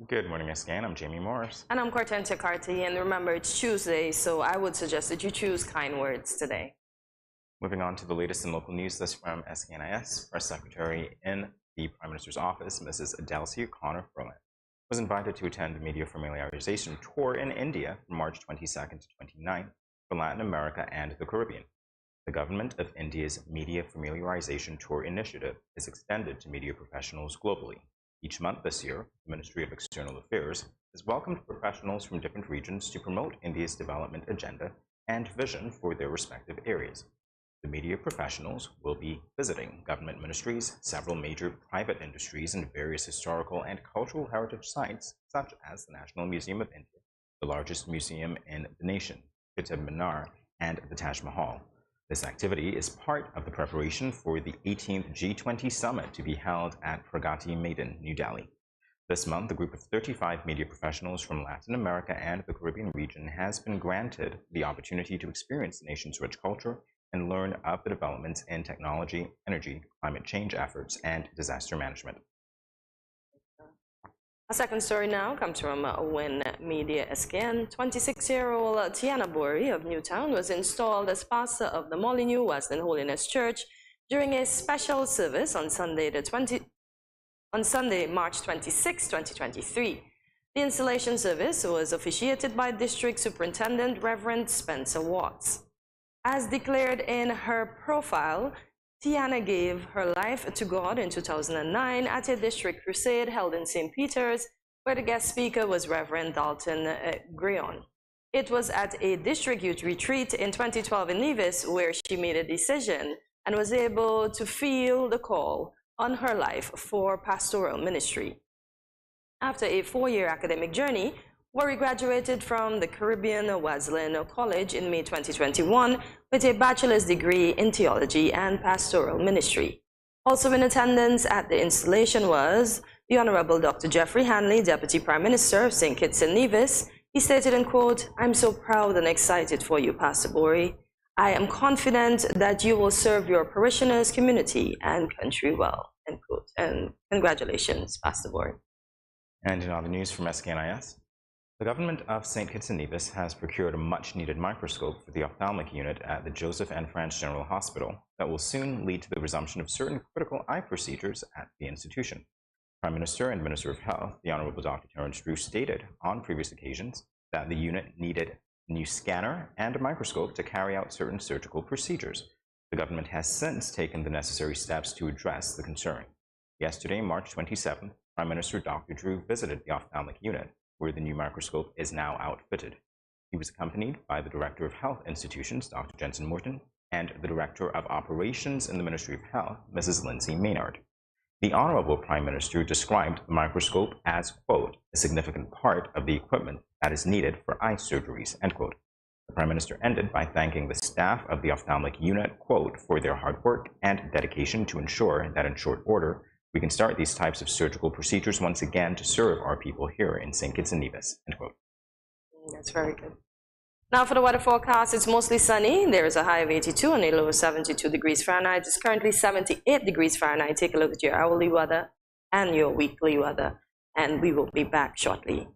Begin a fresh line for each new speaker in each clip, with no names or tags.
Good morning, SKN. I'm Jamie Morris.
And I'm Cortentia Carty, and remember, it's Tuesday, so I would suggest that you choose kind words today.
Moving on to the latest in local news, this from SKNIS. Press Secretary in the Prime Minister's office, Mrs. Adelcia Connor-Ferland, was invited to attend the media familiarization tour in India from March 22nd to 29th for Latin America and the Caribbean. The Government of India's Media Familiarization Tour initiative is extended to media professionals globally. Each month this year, the Ministry of External Affairs has welcomed professionals from different regions to promote India's development agenda and vision for their respective areas. The media professionals will be visiting government ministries, several major private industries, and various historical and cultural heritage sites, such as the National Museum of India, the largest museum in the nation, Qutb Minar, and the Taj Mahal. This activity is part of the preparation for the 18th G20 summit to be held at Pragati Maidan, New Delhi. This month, a group of 35 media professionals from Latin America and the Caribbean region has been granted the opportunity to experience the nation's rich culture and learn of the developments in technology, energy, climate change efforts, and disaster management.
A second story now comes from Win Media SKN. 26-year-old Tiana Bori of Newtown was installed as pastor of the Molyneux Wesleyan Holiness Church during a special service on Sunday, March 26, 2023. The installation service was officiated by District Superintendent Reverend Spencer Watts. As declared in her profile, Tiana gave her life to God in 2009 at a district crusade held in St. Peter's, where the guest speaker was Reverend Dalton Greon. It was at a district youth retreat in 2012 in Nevis where she made a decision and was able to feel the call on her life for pastoral ministry. After a 4-year academic journey, Worry graduated from the Caribbean Wesleyan College in May 2021 with a bachelor's degree in theology and pastoral ministry. Also in attendance at the installation was the Honorable Dr. Jeffrey Hanley, Deputy Prime Minister of St. Kitts and Nevis. He stated, and quote, "I'm so proud and excited for you, Pastor Bori. I am confident that you will serve your parishioners, community, and country well," end quote. And congratulations, Pastor Bori.
And in other news from SKNIS, the government of St. Kitts and Nevis has procured a much-needed microscope for the ophthalmic unit at the Joseph N. French General Hospital that will soon lead to the resumption of certain critical eye procedures at the institution. Prime Minister and Minister of Health, the Honorable Dr. Terence Drew, stated on previous occasions that the unit needed a new scanner and a microscope to carry out certain surgical procedures. The government has since taken the necessary steps to address the concern. Yesterday, March 27th, Prime Minister Dr. Drew visited the ophthalmic unit, where the new microscope is now outfitted. He was accompanied by the Director of Health Institutions, Dr. Jensen Morton, and the Director of Operations in the Ministry of Health, Mrs. Lindsay Maynard. The Honorable Prime Minister described the microscope as, quote, "a significant part of the equipment that is needed for eye surgeries," end quote. The Prime Minister ended by thanking the staff of the ophthalmic unit, quote, "for their hard work and dedication to ensure that in short order, we can start these types of surgical procedures once again to serve our people here in St. Kitts and Nevis," end quote.
That's very good. Now for the weather forecast, it's mostly sunny. There is a high of 82 and a low of 72 degrees Fahrenheit. It's currently 78 degrees Fahrenheit. Take a look at your hourly weather and your weekly weather, and we will be back shortly.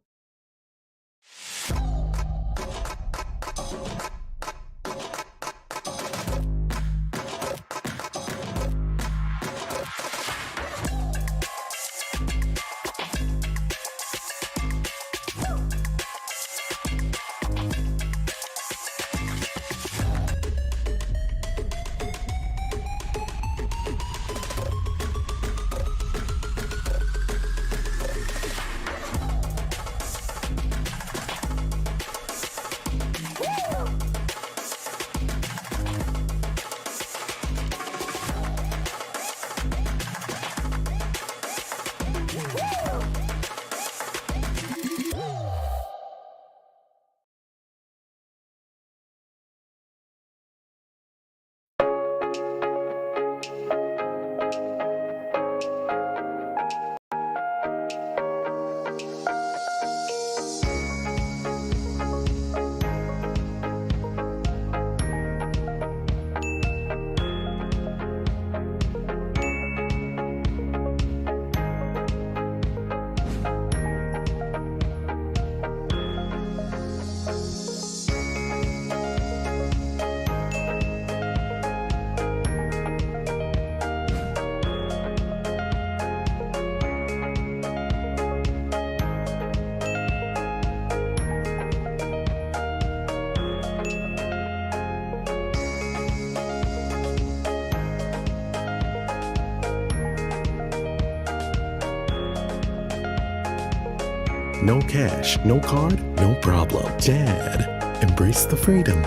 no cash, no card, no problem. Dad, embrace the freedom.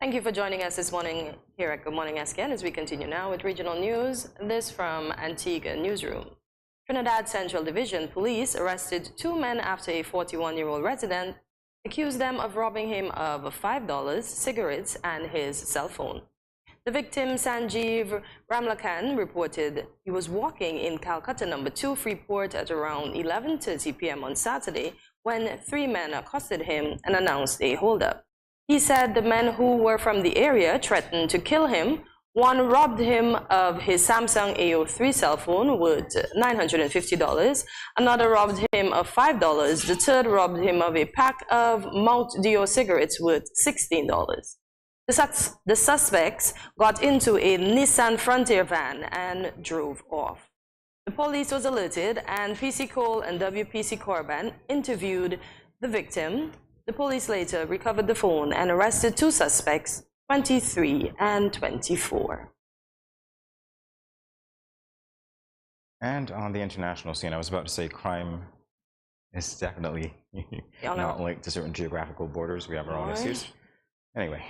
Thank you for joining us this morning here at Good Morning SKN as we continue now with regional news. This from Antigua Newsroom. Trinidad Central Division Police arrested 2 men after a 41-year-old resident accused them of robbing him of $5, cigarettes, and his cell phone. The victim, Sanjeev Ramlakan, reported he was walking in Calcutta No. 2 Freeport at around 11:30 p.m. on Saturday when 3 men accosted him and announced a holdup. He said the men who were from the area threatened to kill him. One robbed him of his Samsung A03 cell phone worth $950. Another robbed him of $5. The third robbed him of a pack of Mount Dio cigarettes worth $16. The suspects got into a Nissan Frontier van and drove off. The police was alerted and PC Cole and WPC Corban interviewed the victim. The police later recovered the phone and arrested 2 suspects, 23 and 24.
And on the international scene, I was about to say crime is definitely not linked to certain geographical borders. We have our own issues. Anyway,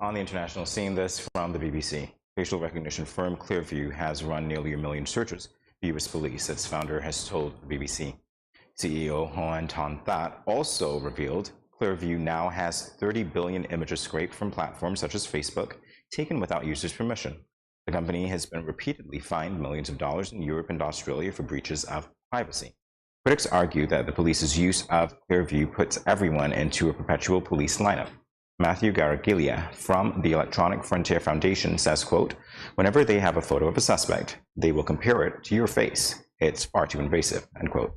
on the international scene, this from the BBC. Facial recognition firm Clearview has run nearly 1 million searches for US police, its founder has told the BBC. CEO Hoan Ton That also revealed Clearview now has 30 billion images scraped from platforms such as Facebook, taken without users' permission. The company has been repeatedly fined millions of dollars in Europe and Australia for breaches of privacy. Critics argue that the police's use of Clearview puts everyone into a perpetual police lineup. Matthew Garagiglia from the Electronic Frontier Foundation says, quote, "Whenever they have a photo of a suspect, they will compare it to your face. It's far too invasive," end quote.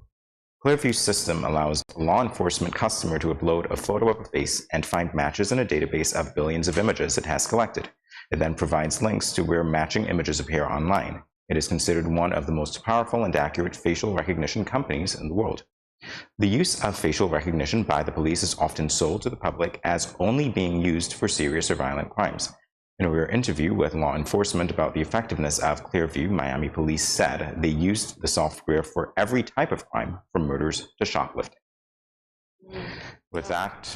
Clearview's system allows a law enforcement customer to upload a photo of a face and find matches in a database of billions of images it has collected. It then provides links to where matching images appear online. It is considered one of the most powerful and accurate facial recognition companies in the world. The use of facial recognition by the police is often sold to the public as only being used for serious or violent crimes. In a rare interview with law enforcement about the effectiveness of Clearview, Miami police said they used the software for every type of crime, from murders to shoplifting. With that,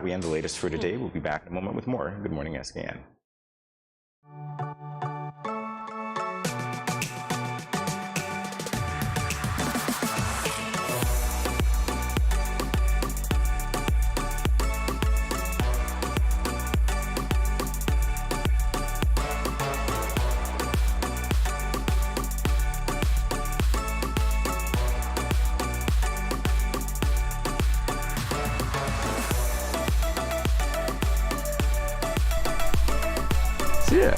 we end the latest for today. We'll be back in a moment with more Good Morning SKN.
Yeah.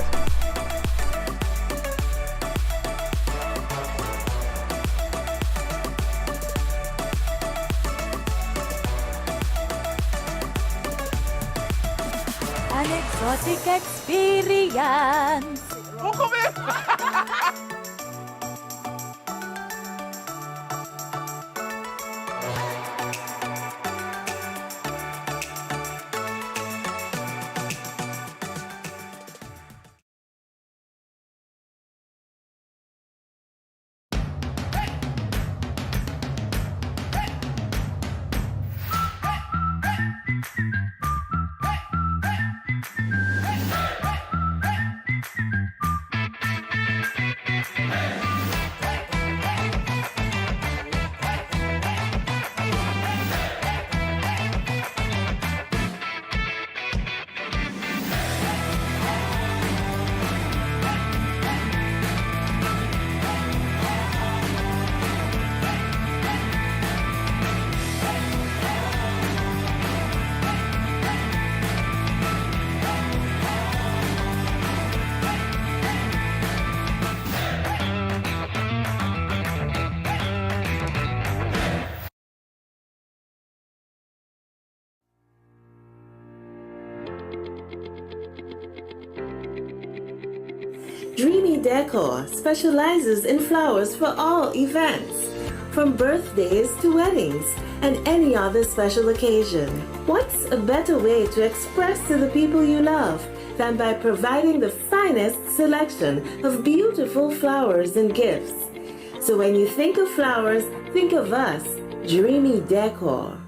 An exotic experience.
Dreamy Decor specializes in flowers for all events, from birthdays to weddings and any other special occasion. What's a better way to express to the people you love than by providing the finest selection of beautiful flowers and gifts? So when you think of flowers, think of us, Dreamy Decor.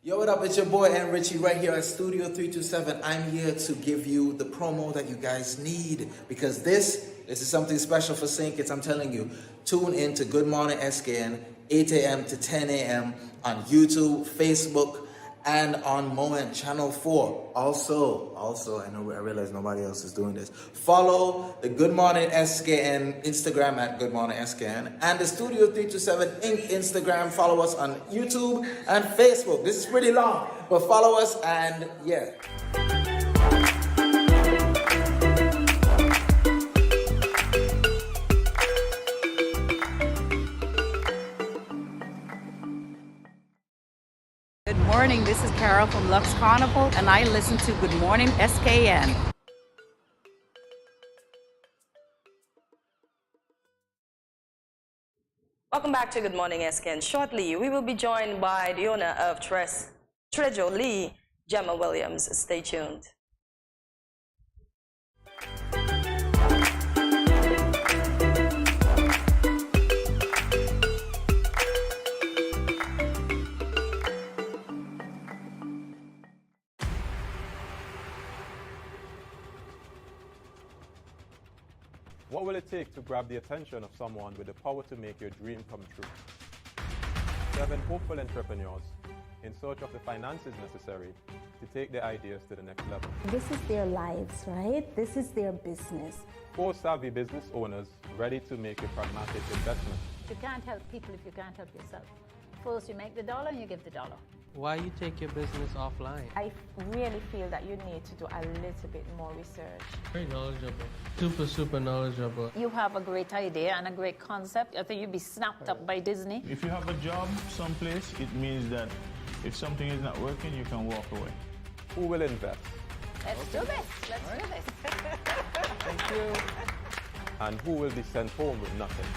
Yo, what up? It's your boy and Richie right here at Studio 327. I'm here to give you the promo that you guys need because this is something special for St. Kitts. I'm telling you, tune in to Good Morning SKN, 8 a.m. to 10 a.m. on YouTube, Facebook, and on Moment Channel 4. Also, I realize nobody else is doing this. Follow the Good Morning SKN Instagram at Good Morning SKN and the Studio 327 Inc. Instagram. Follow us on YouTube and Facebook. This is pretty long, but follow us and yeah.
Good morning, this is Carol from Lux Carnival, and I listen to Good Morning SKN.
Welcome back to Good Morning SKN. Shortly, we will be joined by the owner of Treasure Lee, Gemma Williams. Stay tuned.
What will it take to grab the attention of someone with the power to make your dream come true? 7 hopeful entrepreneurs in search of the finances necessary to take their ideas to the next level.
This is their lives, right? This is their business.
4 savvy business owners ready to make a pragmatic investment.
You can't help people if you can't help yourself. First, you make the dollar and you give the dollar.
Why you take your business offline?
I really feel that you need to do a little bit more research.
Very knowledgeable. Super knowledgeable.
You have a great idea and a great concept. I think you'd be snapped up by Disney.
If you have a job someplace, it means that if something is not working, you can walk away.
Who will invest?
Let's do this. Let's do this.
Thank you. And who will be sent home with nothing?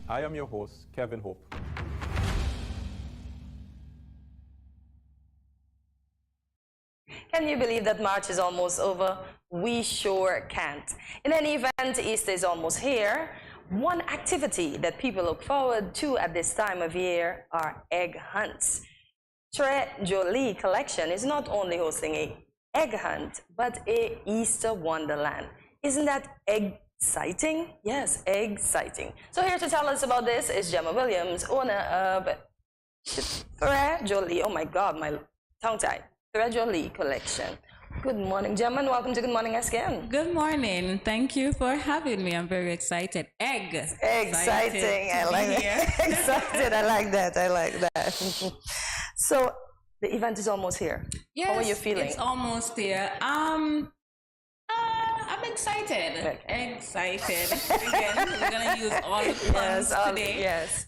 I am your host, Kevin Hope.
Can you believe that March is almost over? We sure can't. In any event, Easter is almost here. One activity that people look forward to at this time of year are egg hunts. Treasure Lee Collection is not only hosting an egg hunt, but a Easter wonderland. Isn't that exciting? Yes, exciting. So here to tell us about this is Gemma Williams, owner of Treasure Lee. Oh my God, my tongue tied. Treasure Lee Collection. Good morning, Gemma, and welcome to Good Morning SKN.
Good morning. Thank you for having me. I'm very excited.
Exciting. I like that. Excited. I like that. I like that. So the event is almost here.
Yes,
how are you feeling?
It's almost here. I'm excited. Okay. Excited. Again, we're gonna use all the puns today.
Yes.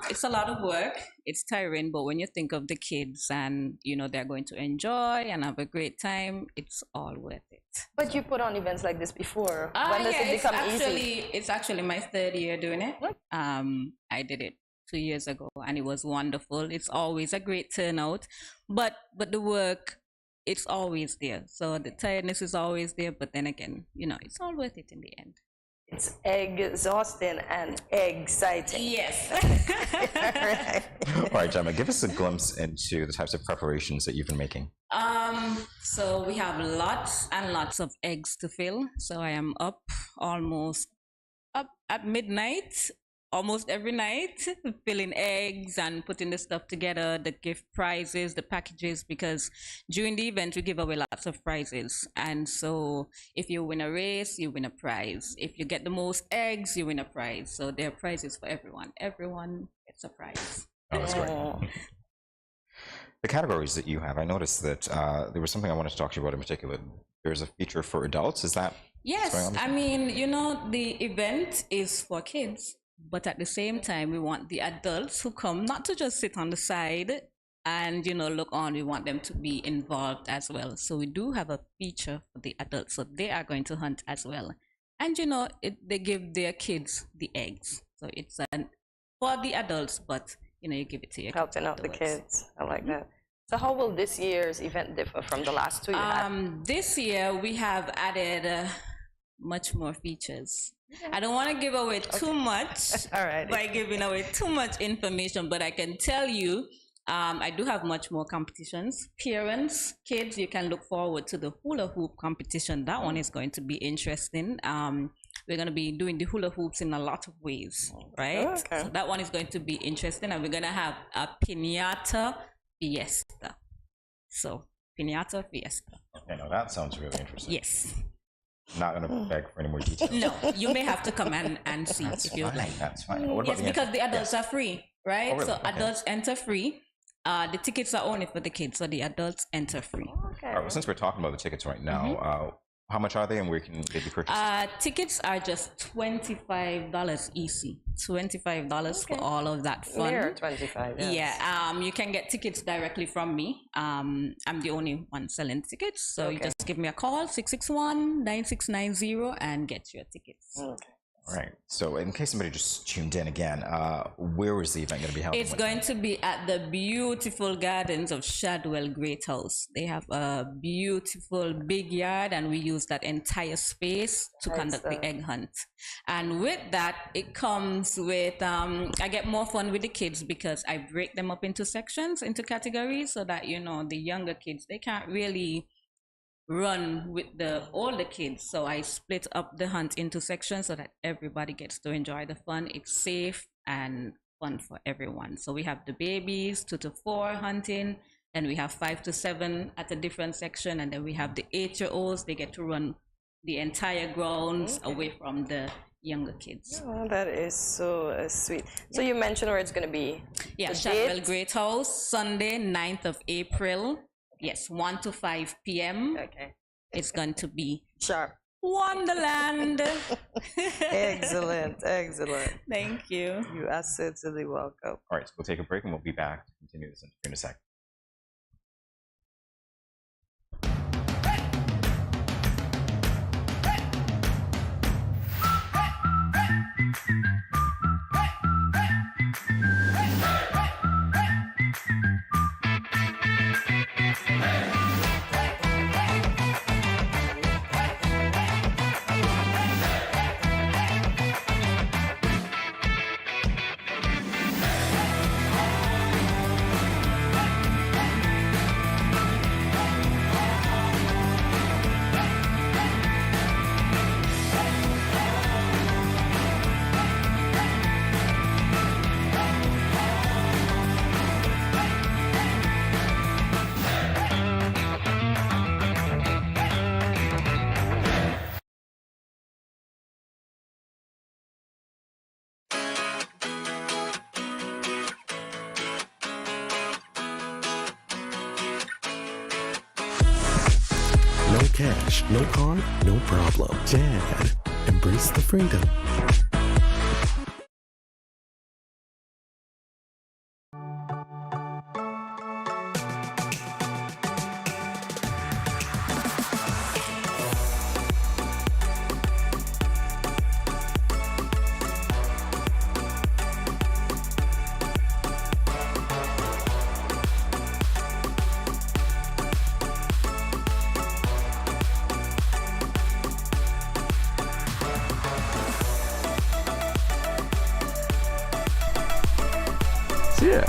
It's a lot of work. It's tiring, but when you think of the kids and they're going to enjoy and have a great time, it's all worth it.
But you put on events like this before. When does it become easy?
It's actually my 3rd year doing it. I did it 2 years ago, and it was wonderful. It's always a great turnout, but the work, it's always there. So the tiredness is always there, but then again, it's all worth it in the end.
It's exhausting and exciting.
Yes.
All right, Gemma, give us a glimpse into the types of preparations that you've been making.
So we have lots and lots of eggs to fill. So I am up almost at midnight almost every night, filling eggs and putting the stuff together, the gift prizes, the packages, because during the event we give away lots of prizes. And so if you win a race, you win a prize. If you get the most eggs, you win a prize. So there are prizes for everyone. Everyone gets a prize.
Oh, that's great. The categories that you have, I noticed that there was something I wanted to talk to you about in particular. There's a feature for adults. Is that?
Yes, I mean, the event is for kids, but at the same time, we want the adults who come not to just sit on the side and, look on. We want them to be involved as well. So we do have a feature for the adults, so they are going to hunt as well. And, they give their kids the eggs. So it's for the adults, but, you give it to your
helping out the kids. I like that. So how will this year's event differ from the last two you had?
This year, we have added much more features. I don't want to give away too much by giving away too much information, but I can tell you, I do have much more competitions. Parents, kids, you can look forward to the hula hoop competition. That one is going to be interesting. We're going to be doing the hula hoops in a lot of ways, right? Okay. So that one is going to be interesting, and we're going to have a piñata fiesta. So, piñata fiesta.
Okay, now that sounds really interesting.
Yes.
Not going to beg for any more details.
No, you may have to come and see if you like.
That's fine. What about
because the adults are free, right? Oh, really? So adults enter free. The tickets are only for the kids, so the adults enter free.
Okay. All right, well, since we're talking about the tickets right now, how much are they and where can they be purchased?
Tickets are just $25 easy. $25 for all of that fun.
Near 25, yes.
Yeah, you can get tickets directly from me. I'm the only one selling tickets, so you just give me a call, 661-9690, and get your tickets.
Okay.
All right. So in case somebody just tuned in again, where is the event going to be held?
It's going to be at the beautiful gardens of Shadwell Great House. They have a beautiful big yard, and we use that entire space to conduct the egg hunt. And with that, it comes with, I get more fun with the kids because I break them up into sections, into categories, so that, the younger kids, they can't really run with the older kids. So I split up the hunt into sections so that everybody gets to enjoy the fun. It's safe and fun for everyone. So we have the babies 2 to 4 hunting, and we have 5 to 7 at a different section, and then we have the 8-year-olds. They get to run the entire grounds away from the younger kids.
Oh, that is so sweet. So you mentioned where it's going to be.
Yeah, Shadwell Great House, Sunday, 9th of April. Yes, 1 to 5 p.m.
Okay.
It's going to be
sharp.
Wonderland.
Excellent.
Thank you.
You are certainly welcome.
All right, so we'll take a break and we'll be back to continue this interview in a sec.
No cash, no card, no problem. Dad, embrace the freedom.
Yeah.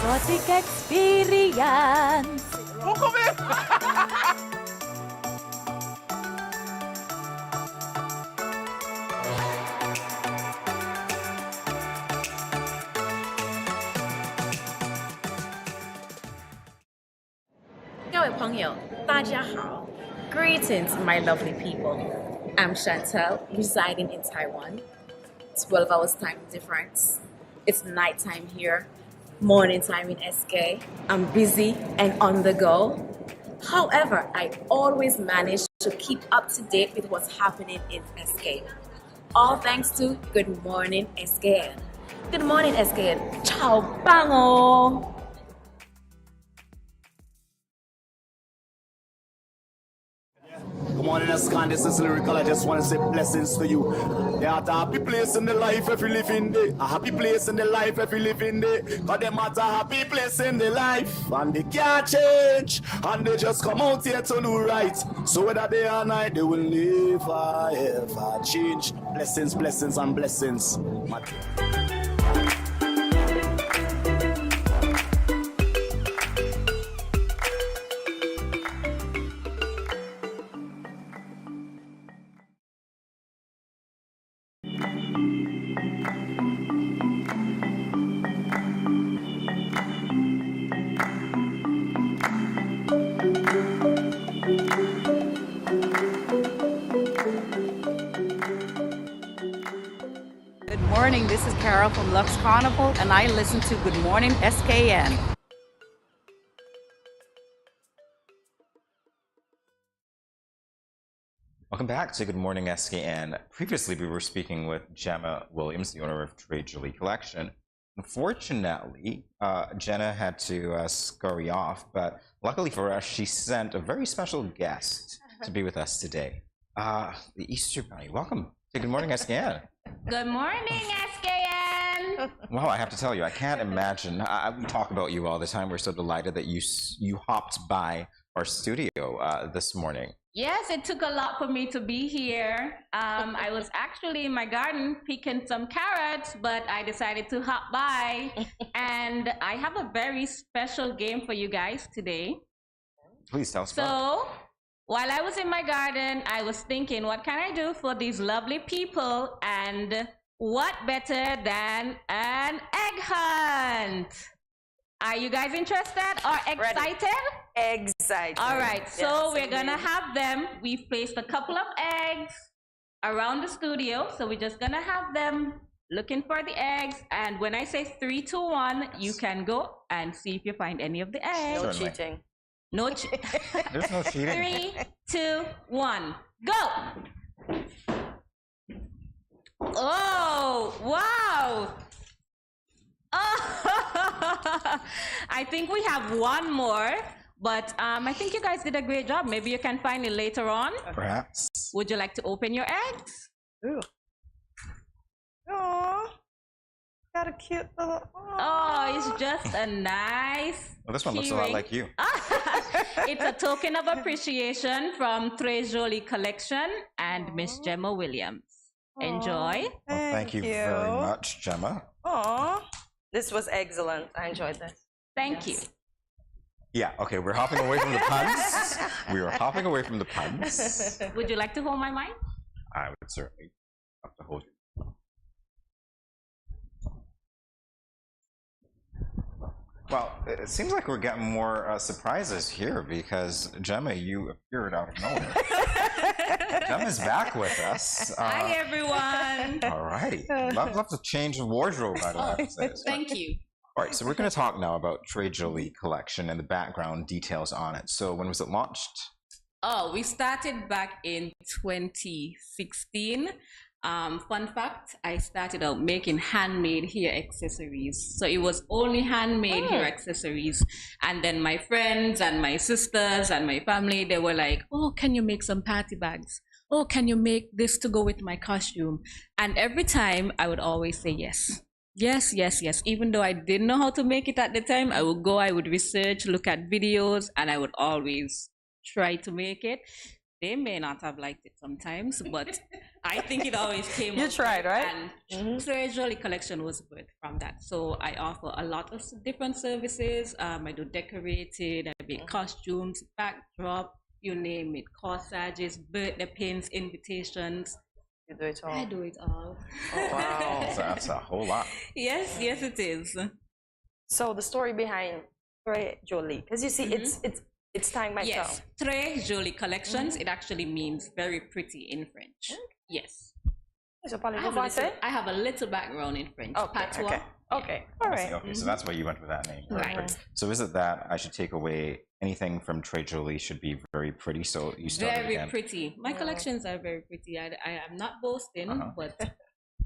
exotic experience.
Greetings, my lovely people. I'm Chantel, residing in Taiwan. 12 hours time difference. It's nighttime here, morning time in SK. I'm busy and on the go. However, I always manage to keep up to date with what's happening in SK. All thanks to Good Morning SKN. Good morning SKN. Ciao, bango!
Good morning, SKN. This is Lyrical. I just want to say blessings to you. There are a happy place in the life if you live in there. A happy place in the life if you live in there. But them at a happy place in the life. And they can't change. And they just come out here to do right. So whether day or night, they will never ever change. Blessings, blessings, and blessings.
Good morning, this is Carol from Lux Carnival, and I listen to Good Morning SKN.
Welcome back to Good Morning SKN. Previously, we were speaking with Gemma Williams, the owner of Trade Jolie Collection. Unfortunately, Jenna had to scurry off, but luckily for us, she sent a very special guest to be with us today. The Easter Bunny. Welcome to Good Morning SKN.
Good morning, SKN.
Well, I have to tell you, I can't imagine. We talk about you all the time. We're so delighted that you hopped by our studio this morning.
Yes, it took a lot for me to be here. I was actually in my garden picking some carrots, but I decided to hop by. And I have a very special game for you guys today.
Please tell us about it.
So, while I was in my garden, I was thinking, what can I do for these lovely people? And what better than an egg hunt? Are you guys interested or excited?
Excited.
All right, so
Yes,
we're gonna have them. We've placed a couple of eggs around the studio, so we're just gonna have them looking for the eggs. And when I say 3, 2, 1, you can go and see if you find any of the eggs.
No cheating.
No cheating.
There's no cheating.
3, 2, 1, go! Oh, wow! Oh, I think we have one more, but I think you guys did a great job. Maybe you can find it later on.
Perhaps.
Would you like to open your eggs?
Ooh. Aww. Got a cute little.
Oh, it's just a nice.
Well, this one looks a lot
keyring.
like you.
It's a token of appreciation from Trade Jolie Collection and Miss Gemma Williams. Enjoy.
Well, thank you very much, Gemma.
Aww. This was excellent. I enjoyed this.
Thank you.
Yeah, okay, we're hopping away from the puns. We are hopping away from the puns.
Would you like to hold my mic?
I would certainly have to hold you. Well, it seems like we're getting more surprises here because Gemma, you appeared out of nowhere. Gemma's back with us.
Hi, everyone.
All righty. Love to change the wardrobe, by the way. I have to say.
Thank you.
All right, so we're going to talk now about Trade Jolie Collection and the background details on it. So when was it launched?
Oh, we started back in 2016. Fun fact, I started out making handmade hair accessories. So it was only handmade hair accessories. And then my friends and my sisters and my family, they were like, oh, can you make some party bags? Oh, can you make this to go with my costume? And every time I would always say yes. Yes, yes, yes. Even though I didn't know how to make it at the time, I would go, I would research, look at videos, and I would always try to make it. They may not have liked it sometimes, but
I think it always came
You
up
tried,
with,
right?
And Treasury Collection was birthed from that. So I offer a lot of different services. I do decorated, I make costumes, backdrop, you name it, corsages, birthday pins, invitations.
You do it all.
I do it all.
Oh, wow.
That's a whole lot.
Yes, yes, it is.
So the story behind Très Jolie, because you see, it's tying myself.
Yes, Très Jolie Collections. It actually means very pretty in French. Yes.
So
I have a little background in French. Patois.
Okay. All right.
Okay, so that's why you went with that name.
Right.
So is it that I should take away anything from Très Jolie should be very pretty? So you started
Very
again.
pretty. My collections are very pretty. I am not boasting, but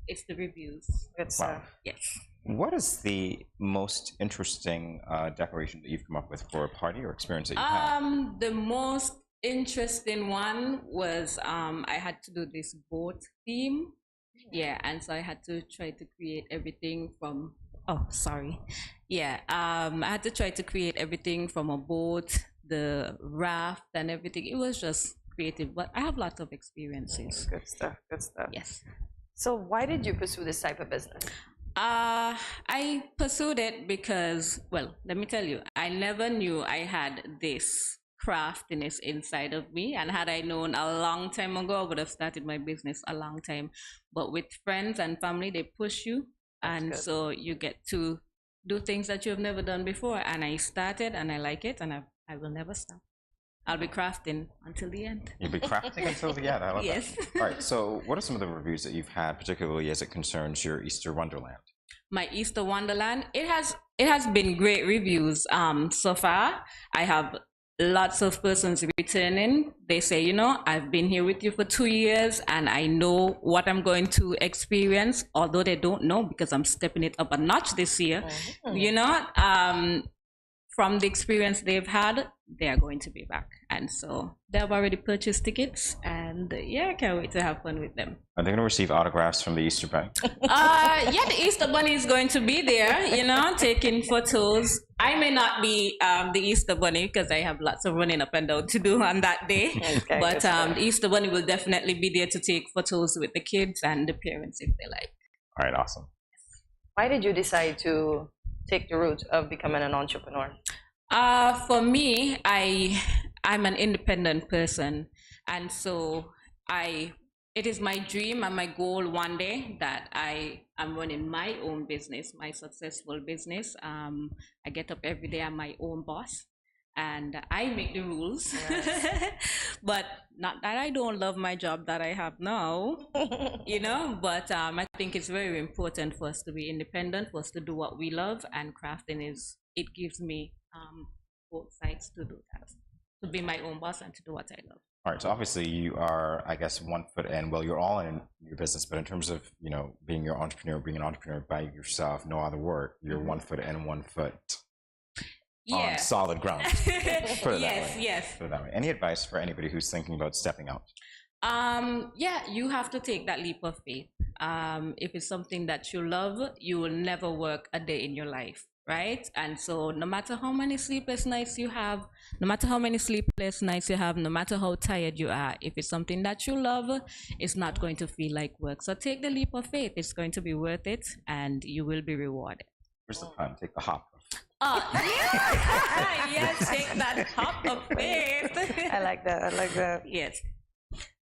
it's the reviews.
Good
Wow.
Yes.
What is the most interesting decoration that you've come up with for a party or experience that you've had?
The most interesting one was I had to do this boat theme. Yeah, and so I had to try to create everything from I had to try to create everything from a boat, the raft and everything. It was just creative, but I have lots of experiences.
Good stuff. Good stuff.
Yes.
So why did you pursue this type of business?
I pursued it because, well, let me tell you, I never knew I had this craftiness inside of me, and had I known a long time ago, I would have started my business a long time. But with friends and family, they push you, and so you get to do things that you've never done before. And I started, and I like it, and I will never stop. I'll be crafting until the end.
You'll be crafting until the end. I love
Yes.
that. All right. So, what are some of the reviews that you've had, particularly as it concerns your Easter Wonderland?
My Easter Wonderland, it has been great reviews. So far, I have lots of persons returning. They say, you know, I've been here with you for 2 years, and I know what I'm going to experience. Although they don't know, because I'm stepping it up a notch this year. You know, from the experience they've had, they are going to be back, and so they've already purchased tickets, and I can't wait to have fun with them.
Are they going to receive autographs from the Easter Bunny?
The Easter Bunny is going to be there, you know, taking photos. I may not be the Easter Bunny because I have lots of running up and down to do on that day, but the Easter Bunny will definitely be there to take photos with the kids and the parents if they like.
All right, awesome.
Why did you decide to take the route of becoming an entrepreneur?
For me, I'm an independent person, and so it is my dream and my goal one day that I am running my own business, my successful business. I get up every day, I'm my own boss, and I make the rules. But not that I don't love my job that I have now, you know, but I think it's very important for us to be independent, for us to do what we love, and crafting it gives me both sides to do that, to be my own boss and to do what I love.
All right, so obviously you are, I guess, 1 foot in. Well, you're all in your business, but in terms of, you know, being an entrepreneur by yourself, no other work, you're 1 foot in, 1 foot on solid ground. Put it that way.
Yes.
Put it that way. Any advice for anybody who's thinking about stepping out?
You have to take that leap of faith. If it's something that you love, you will never work a day in your life, right? And so no matter how many sleepless nights you have, no matter how tired you are, if it's something that you love, it's not going to feel like work. So take the leap of faith. It's going to be worth it, and you will be rewarded.
Here's the pun. Take the hop.
Yes, take that hop of faith.
I like that.
Yes.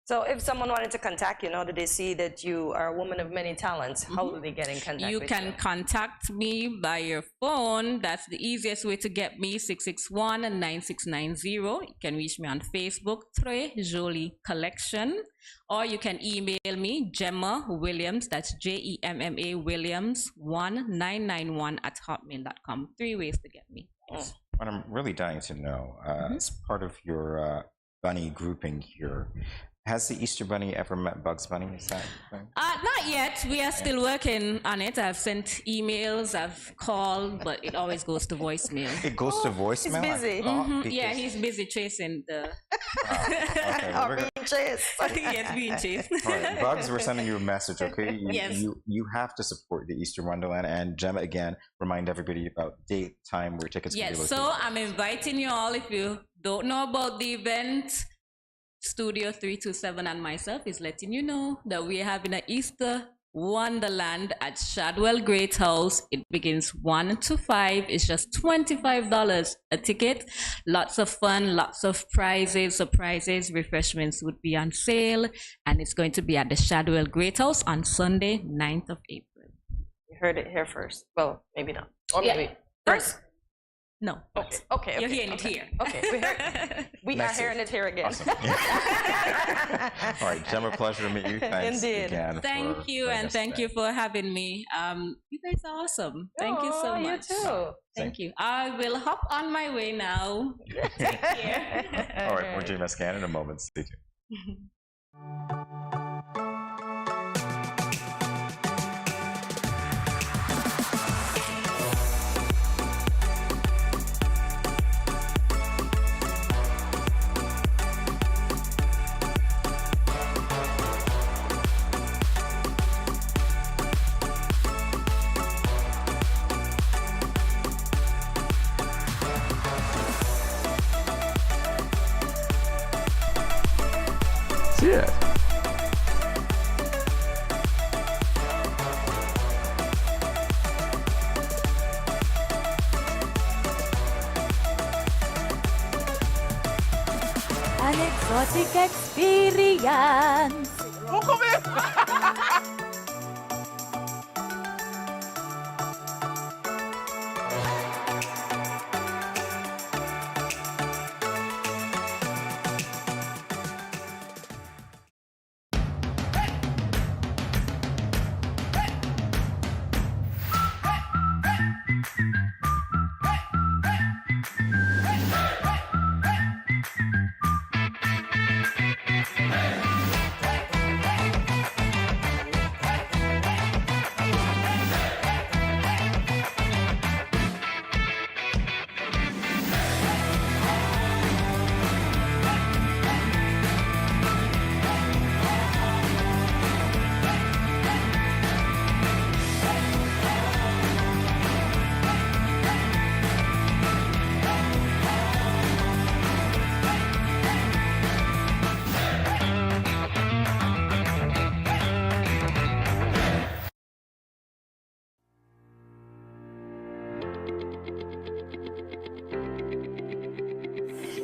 So if someone wanted to contact you, now that they see that you are a woman of many talents, how do they get in contact with you?
You can contact me by your phone. That's the easiest way to get me, 661-9690. You can reach me on Facebook, Très Jolie Collection, or you can email me, Gemma Williams, that's Gemma Williams 1991@hotmail.com. 3 ways to get me.
What I'm really dying to know, as part of your bunny grouping here, has the Easter Bunny ever met Bugs Bunny? Is that
not yet. We are still working on it. I've sent emails, I've called, but it always goes to voicemail.
It goes to voicemail?
He's busy.
Yeah, he's busy chasing the...
being chased.
Yes, being chased.
All right, Bugs, we're sending you a message, okay?
Yes.
You have to support the Easter Wonderland. And Gemma, again, remind everybody about date, time, where tickets can be located.
So I'm inviting you all, if you don't know about the event,
Studio 327 and myself is letting you know that we're having an Easter Wonderland at Shadwell Great House. It begins 1 to 5. It's just $25 a ticket. Lots of fun, lots of prizes, surprises, refreshments would be on sale, and it's going to be at the Shadwell Great House on Sunday, 9th of April.
You heard it here first. Well, maybe not. Or
Yeah.
maybe first.
No.
Okay.
You're hearing it here.
Okay. We are hearing it here again.
Awesome. All right, Gemma, pleasure to meet you. Thanks
Indeed.
again.
Thank you, and thank you for having me. You guys are awesome. Thank you so much.
You too.
Thank you. I will hop on my way now. Take care.
All right, more GMS SKN in a moment. Stay tuned. Yeah.
An exotic experience.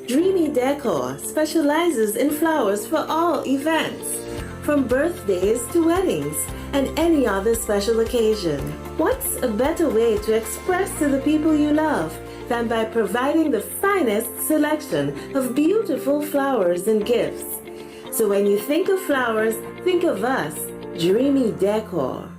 Dreamy Decor specializes in flowers for all events, from birthdays to weddings and any other special occasion. What's a better way to express to the people you love than by providing the finest selection of beautiful flowers and gifts? So when you think of flowers, think of us, Dreamy Decor.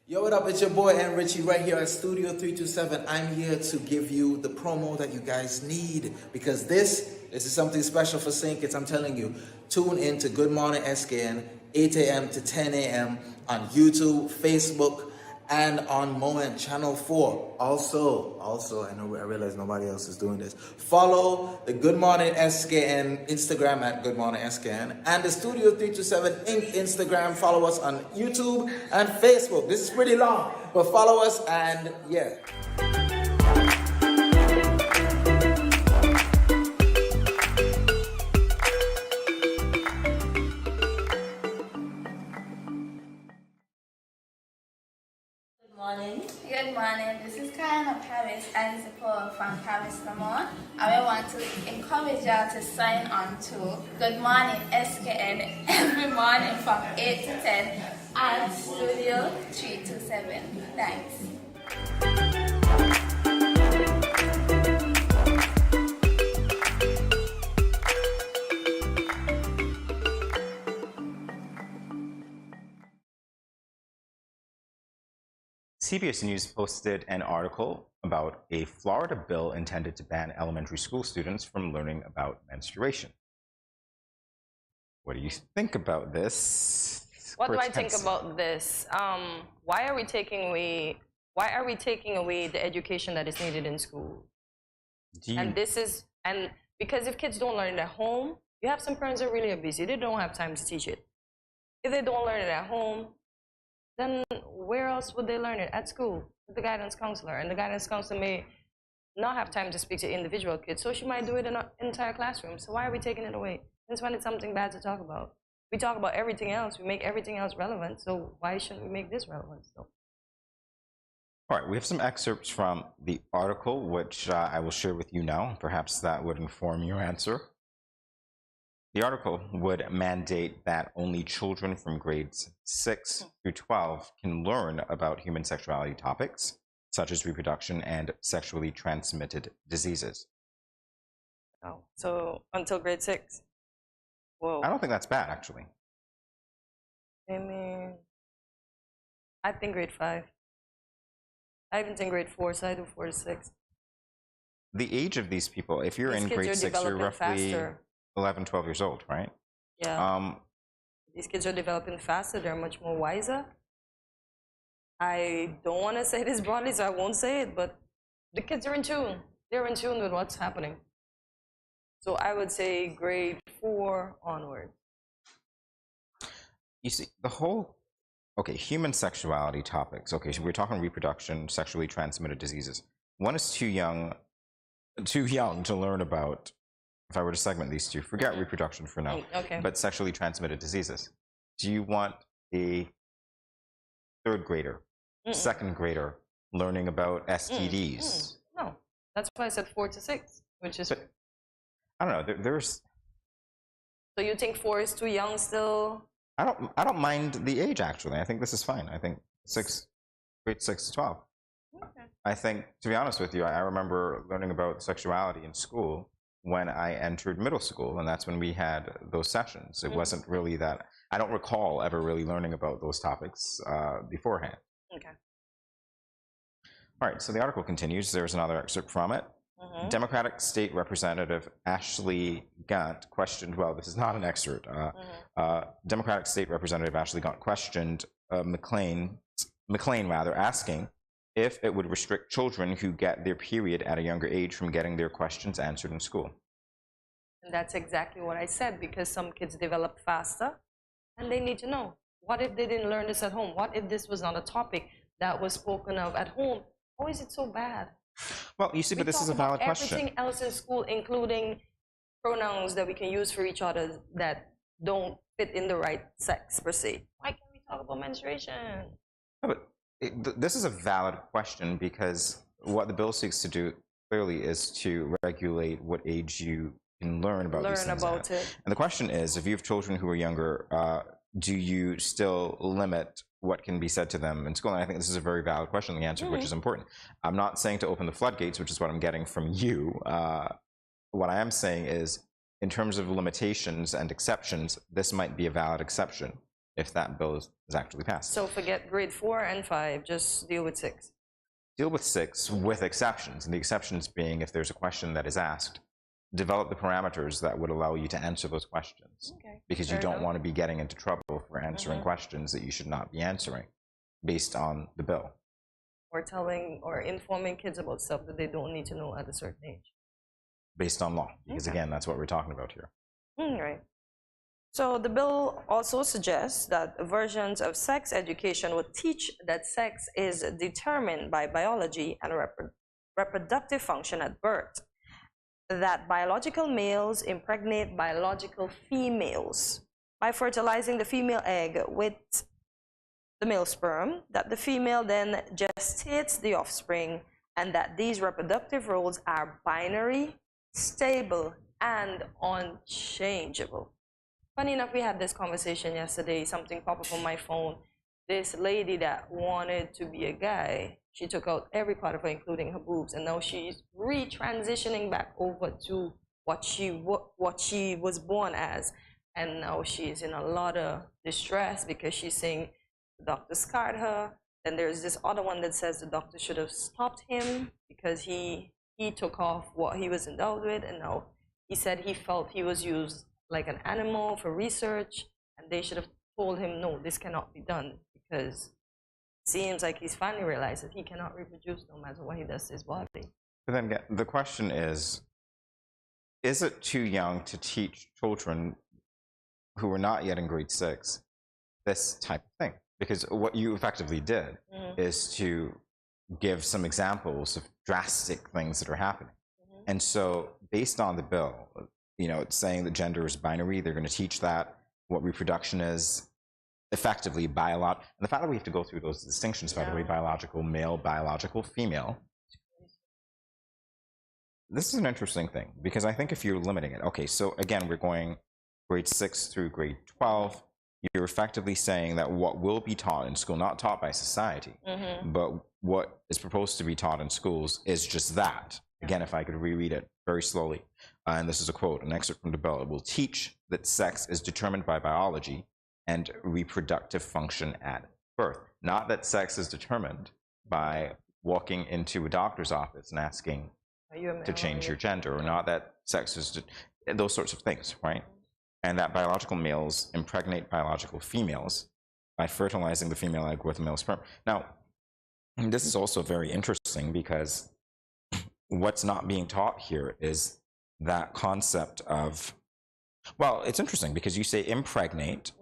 Yo, what up? It's your boy N Richie right here at Studio 327. I'm here to give you the promo that you guys need because this is something special for St. Kitts. I'm telling you, tune in to Good Morning SKN, 8 a.m. to 10 a.m. on YouTube, Facebook, and on Moen Channel 4. Also, I realize nobody else is doing this. Follow the Good Morning SKN Instagram at Good Morning SKN and the Studio 327 Inc. Instagram. Follow us on YouTube and Facebook. This is pretty long, but follow us and yeah.
Good morning. This is Karen of Paris and Zippo from Paris, Vermont. I want to encourage y'all to sign on to Good Morning SKN every morning from 8 to 10 at Studio 327. Thanks.
CBS News posted an article about a Florida bill intended to ban elementary school students from learning about menstruation. What do you think about this?
What do I think about this? Why are we taking away the education that is needed in school? And because if kids don't learn it at home, you have some parents that really are busy. They don't have time to teach it. If they don't learn it at home, then where else would they learn it? At school with the guidance counselor, and the guidance counselor may not have time to speak to individual kids, so she might do it in an entire classroom. So why are we taking it away? Since when it's something bad to talk about? We talk about everything else. We make everything else relevant. So why shouldn't we make this relevant? So.
All right, we have some excerpts from the article, which I will share with you now. Perhaps that would inform your answer. The article would mandate that only children from grades 6 through 12 can learn about human sexuality topics, such as reproduction and sexually transmitted diseases.
Oh, so until grade 6? Whoa.
I don't think that's bad, actually.
I mean, I think grade 5. I even think grade 4, so I do 4 to 6.
The age of these people, if you're in grade 6, you're roughly 11, 12 years old, right?
Yeah. These kids are developing faster. They're much more wiser. I don't want to say this broadly, so I won't say it, but the kids are in tune. They're in tune with what's happening. So I would say grade 4 onward.
You see, the whole, okay, human sexuality topics. Okay, so we're talking reproduction, sexually transmitted diseases. One is too young to learn about. If I were to segment these two, forget reproduction for now, but sexually transmitted diseases. Do you want a 3rd grader, 2nd grader learning about STDs?
No, that's why I said 4 to 6, which is.
But, I don't know. There's.
So you think 4 is too young still?
I don't mind the age, actually. I think this is fine. I think grade 6 to 12.
Okay.
I think, to be honest with you, I remember learning about sexuality in school when I entered middle school, and that's when we had those sessions. It wasn't really that, I don't recall ever really learning about those topics beforehand.
Okay.
All right, so the article continues. There's another excerpt from it. Democratic State Representative Ashley Gant questioned, well, this is not an excerpt. Democratic State Representative Ashley Gant questioned McLean, asking if it would restrict children who get their period at a younger age from getting their questions answered in school.
And that's exactly what I said, because some kids develop faster and they need to know. What if they didn't learn this at home? What if this was not a topic that was spoken of at home? How is it so bad?
Well, you see, but this is a valid question.
Everything else in school, including pronouns that we can use for each other that don't fit in the right sex, per se. Why can't we talk about menstruation?
No, but this is a valid question, because what the bill seeks to do clearly is to regulate what age you can learn about these things. And the question is, if you have children who are younger, do you still limit what can be said to them in school? And I think this is a very valid question, the answer to which is important. I'm not saying to open the floodgates, which is what I'm getting from you. What I am saying is, in terms of limitations and exceptions, this might be a valid exception if that bill is actually passed.
So forget grade 4 and 5, just deal with 6.
Deal with 6 with exceptions, and the exceptions being, if there's a question that is asked, develop the parameters that would allow you to answer those questions. Because you don't want to be getting into trouble for answering questions that you should not be answering based on the bill.
Or telling or informing kids about stuff that they don't need to know at a certain age.
Based on law, because again, that's what we're talking about here.
Right. So the bill also suggests that versions of sex education would teach that sex is determined by biology and reproductive function at birth. That biological males impregnate biological females by fertilizing the female egg with the male sperm, that the female then gestates the offspring, and that these reproductive roles are binary, stable, and unchangeable. Funny enough, we had this conversation yesterday. Something popped up on my phone. This lady that wanted to be a guy, she took out every part of her, including her boobs, and now she's retransitioning back over to what she was born as. And now she's in a lot of distress because she's saying the doctor scarred her. Then there's this other one that says the doctor should have stopped him because he took off what he was endowed with, and now he said he felt he was used like an animal for research, and they should have told him, no, this cannot be done, because it seems like he's finally realized that he cannot reproduce no matter what he does to his body.
But then again, the question is it too young to teach children who are not yet in grade 6 this type of thing? Because what you effectively did is to give some examples of drastic things that are happening. And so based on the bill, you know, it's saying that gender is binary. They're going to teach that, what reproduction is, effectively biological. And the fact that we have to go through those distinctions, by the way, biological male, biological female, this is an interesting thing, because I think if you're limiting it, okay, so again, we're going grade 6 through grade 12, you're effectively saying that what will be taught in school, not taught by society, but what is proposed to be taught in schools is just that. Again, if I could reread it very slowly, and this is a quote, an excerpt from the bill, it will teach that sex is determined by biology and reproductive function at birth. Not that sex is determined by walking into a doctor's office and asking to change your gender, or not that sex is, those sorts of things, right? And that biological males impregnate biological females by fertilizing the female egg with a male sperm. Now, this is also very interesting, because what's not being taught here is that concept of, well, it's interesting because you say impregnate,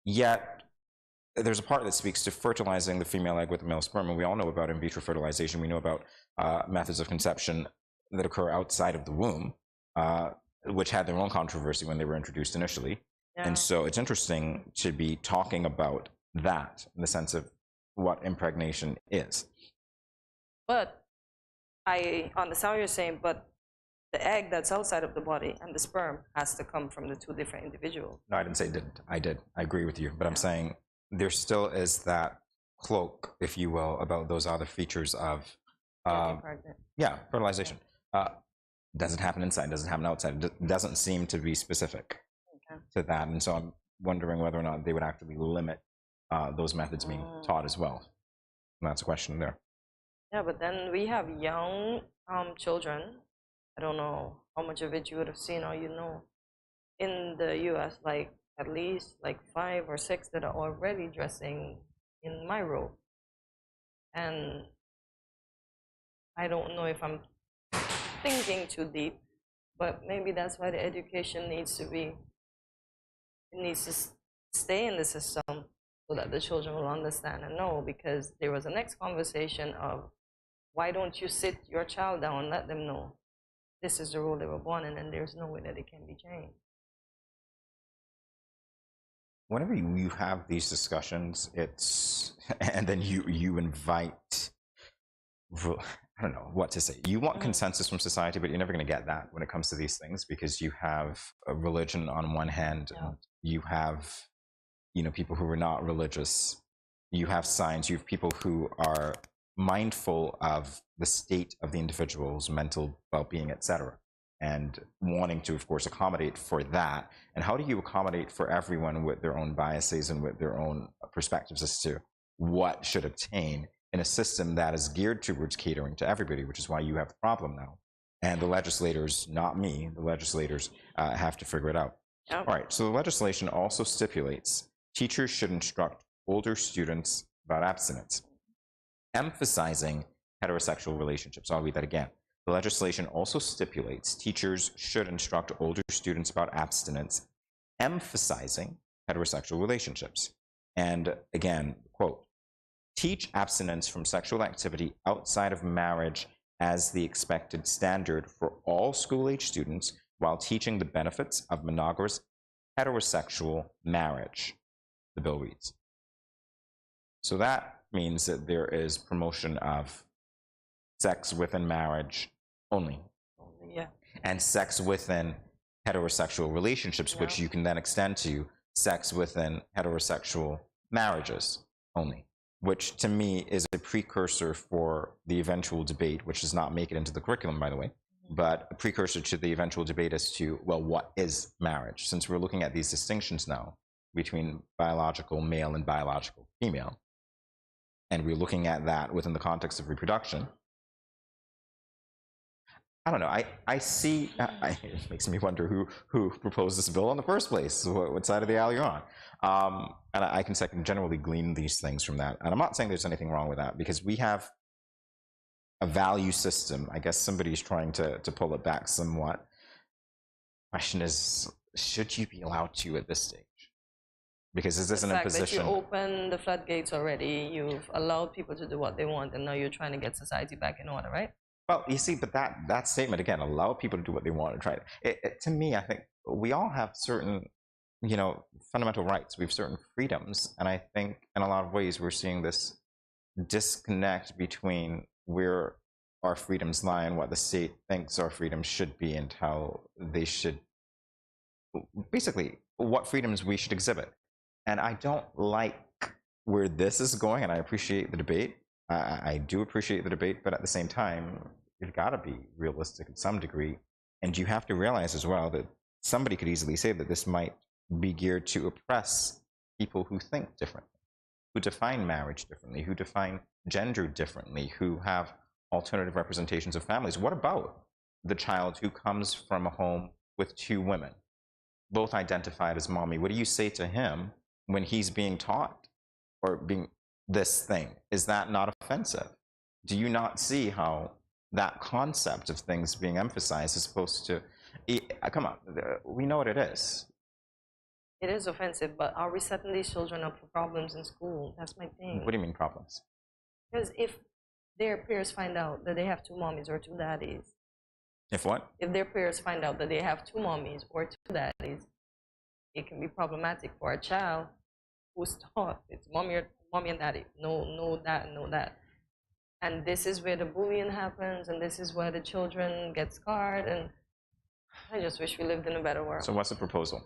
yet there's a part that speaks to fertilizing the female egg with the male sperm, and we all know about in vitro fertilization. We know about methods of conception that occur outside of the womb, which had their own controversy when they were introduced initially. And so it's interesting to be talking about that in the sense of what impregnation is.
But I understand what you're saying, but the egg that's outside of the body and the sperm has to come from the two different individuals.
No, I didn't say it didn't. I did. I agree with you. But I'm saying there still is that cloak, if you will, about those other features of, fertilization. Doesn't happen inside, doesn't happen outside. It doesn't seem to be specific to that. And so I'm wondering whether or not they would actually limit those methods being taught as well. And that's a question there.
Yeah, but then we have young children. I don't know how much of it you would have seen or you know. In the US, like at least like 5 or 6 that are already dressing in my robe. And I don't know if I'm thinking too deep, but maybe that's why the education needs to be, it needs to stay in the system so that the children will understand and know, because there was a next conversation of, why don't you sit your child down and let them know this is the role they were born in, and there's no way that it can be changed.
Whenever you have these discussions, it's, and then you invite, I don't know what to say. You want consensus from society, but you're never going to get that when it comes to these things, because you have a religion on one hand, you have, you know, people who are not religious, you have science, you have people who are mindful of the state of the individual's mental well-being, etc., and wanting to, of course, accommodate for that. And how do you accommodate for everyone with their own biases and with their own perspectives as to what should obtain in a system that is geared towards catering to everybody, which is why you have a problem now. And the legislators, not me, the legislators have to figure it out. All right, so the legislation also stipulates teachers should instruct older students about abstinence, emphasizing heterosexual relationships. I'll read that again. The legislation also stipulates teachers should instruct older students about abstinence, emphasizing heterosexual relationships. And again, quote, teach abstinence from sexual activity outside of marriage as the expected standard for all school-age students, while teaching the benefits of monogamous heterosexual marriage, the bill reads. So that means that there is promotion of sex within marriage only. And sex within heterosexual relationships, which you can then extend to sex within heterosexual marriages only, which to me is a precursor for the eventual debate, which does not make it into the curriculum, by the way, but a precursor to the eventual debate as to, well, what is marriage? Since we're looking at these distinctions now between biological male and biological female, and we're looking at that within the context of reproduction, I don't know, I see, it makes me wonder who proposed this bill in the first place, what side of the aisle you're on. And I can generally glean these things from that. And I'm not saying there's anything wrong with that, because we have a value system. I guess somebody's trying to pull it back somewhat. Question is, should you be allowed to at this stage? Because is this an
The fact
imposition?
that you open the floodgates already, you've allowed people to do what they want, and now you're trying to get society back in order, right?
Well, you see, but that statement again, allow people to do what they want and try it. To me, I think we all have certain, fundamental rights. We have certain freedoms, and I think in a lot of ways we're seeing this disconnect between where our freedoms lie and what the state thinks our freedoms should be, and how they should, basically, what freedoms we should exhibit. And I don't like where this is going, and I appreciate the debate. I do appreciate the debate, but at the same time, you've got to be realistic in some degree. And you have to realize as well that somebody could easily say that this might be geared to oppress people who think differently, who define marriage differently, who define gender differently, who have alternative representations of families. What about the child who comes from a home with two women, both identified as mommy? What do you say to him when he's being taught or being this thing? Is that not offensive? Do you not see how that concept of things being emphasized is supposed to, come on, we know what it is.
It is offensive, but are we setting these children up for problems in school? That's my thing.
What do you mean problems?
Because if their peers find out that they have two mommies or two daddies.
If what?
If their peers find out that they have two mommies or two daddies, it can be problematic for a child who's taught it's mommy and daddy. No that, no that. And this is where the bullying happens, and this is where the children get scarred, and I just wish we lived in a better world.
So what's the proposal?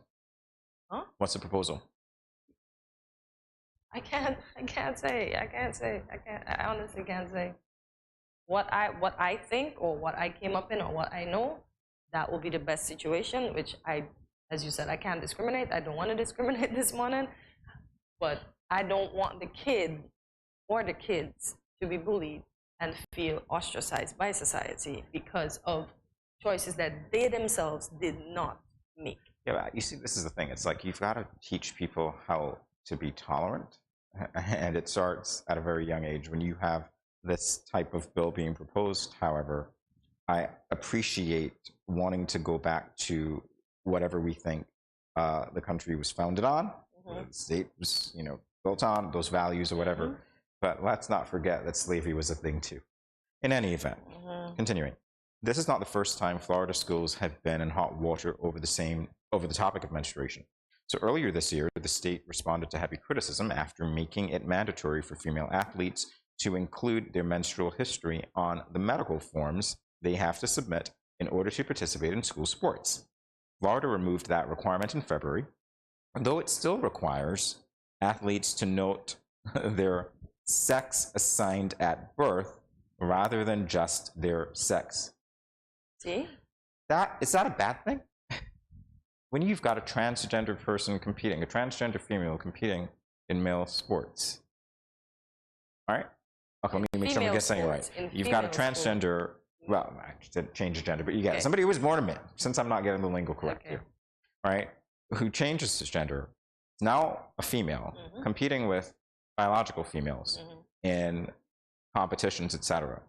Huh?
What's the proposal?
I can't say. I honestly can't say. What I think, or what I came up in, or what I know, that will be the best situation, which as you said, I can't discriminate. I don't want to discriminate this morning, but I don't want the kid or the kids to be bullied and feel ostracized by society because of choices that they themselves did not make.
Yeah, you see, this is the thing. It's like you've got to teach people how to be tolerant, and it starts at a very young age. When you have this type of bill being proposed, however, I appreciate wanting to go back to whatever we think the country was founded on, the state was, built on, those values or whatever. But let's not forget that slavery was a thing too. In any event, continuing. This is not the first time Florida schools have been in hot water over the topic of menstruation. So earlier this year, the state responded to heavy criticism after making it mandatory for female athletes to include their menstrual history on the medical forms they have to submit in order to participate in school sports. Florida removed that requirement in February, though it still requires athletes to note their sex assigned at birth rather than just their sex.
See?
Is that a bad thing? When you've got a transgender person competing, a transgender female competing in male sports, all right? Okay, let me make sure I'm getting it right. You've got a transgender, well, I should change the gender, but you get it. Somebody who was born a male, since I'm not getting the lingo correct here, right? Who changes his gender, now a female, competing with biological females in competitions, etc.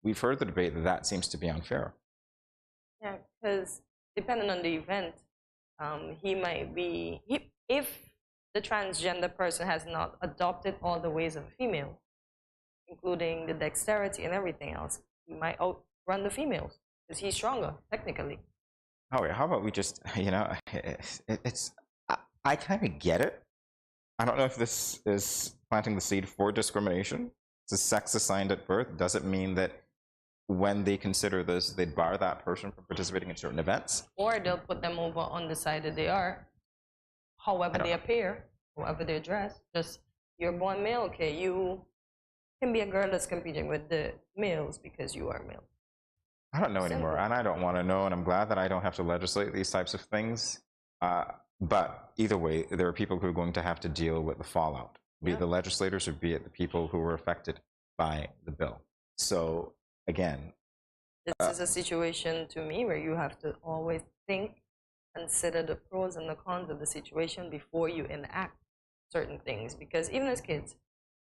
We've heard the debate that seems to be unfair.
Yeah, because depending on the event, he might be, if the transgender person has not adopted all the ways of a female, including the dexterity and everything else, he might outrun the females because he's stronger, technically.
Oh, yeah, how about we just, I kind of get it. I don't know if this is planting the seed for discrimination. It's a sex assigned at birth. Does it mean that when they consider this, they'd bar that person from participating in certain events?
Or they'll put them over on the side that they are, however they appear, however they're dressed. Just, you're born male, okay, you can be a girl that's competing with the males because you are male.
I don't know anymore, and I don't want to know, and I'm glad that I don't have to legislate these types of things. But either way, there are people who are going to have to deal with the fallout, be it the legislators or be it the people who were affected by the bill. So, again,
this is a situation to me where you have to always think, consider the pros and the cons of the situation before you enact certain things. Because even as kids,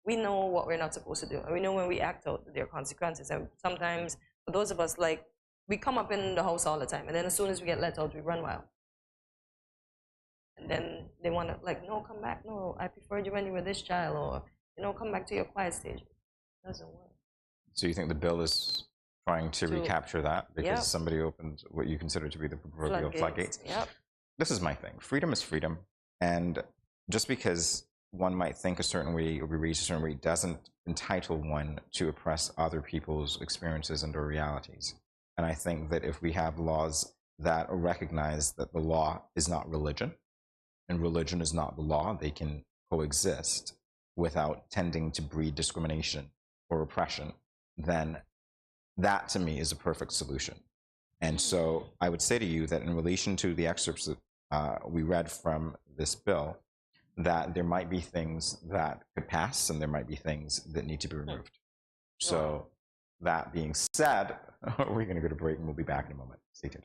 we know what we're not supposed to do, and we know when we act out, there are consequences. And sometimes, for those of us, like, we come up in the house all the time, and then as soon as we get let out, we run wild. then they want to, like, no, come back. No, I preferred you when you were this child, or, you know, come back to your quiet stage. It doesn't work.
So you think the bill is trying to recapture that because somebody opened what you consider to be the proverbial floodgates?
Yep.
This is my thing. Freedom is freedom. And just because one might think a certain way or be raised a certain way doesn't entitle one to oppress other people's experiences and or realities. And I think that if we have laws that recognize that the law is not religion and religion is not the law, they can coexist without tending to breed discrimination or oppression, then that to me is a perfect solution. And so I would say to you that in relation to the excerpts that we read from this bill, that there might be things that could pass and there might be things that need to be removed. So that being said, we're going to go to break and we'll be back in a moment. Stay tuned.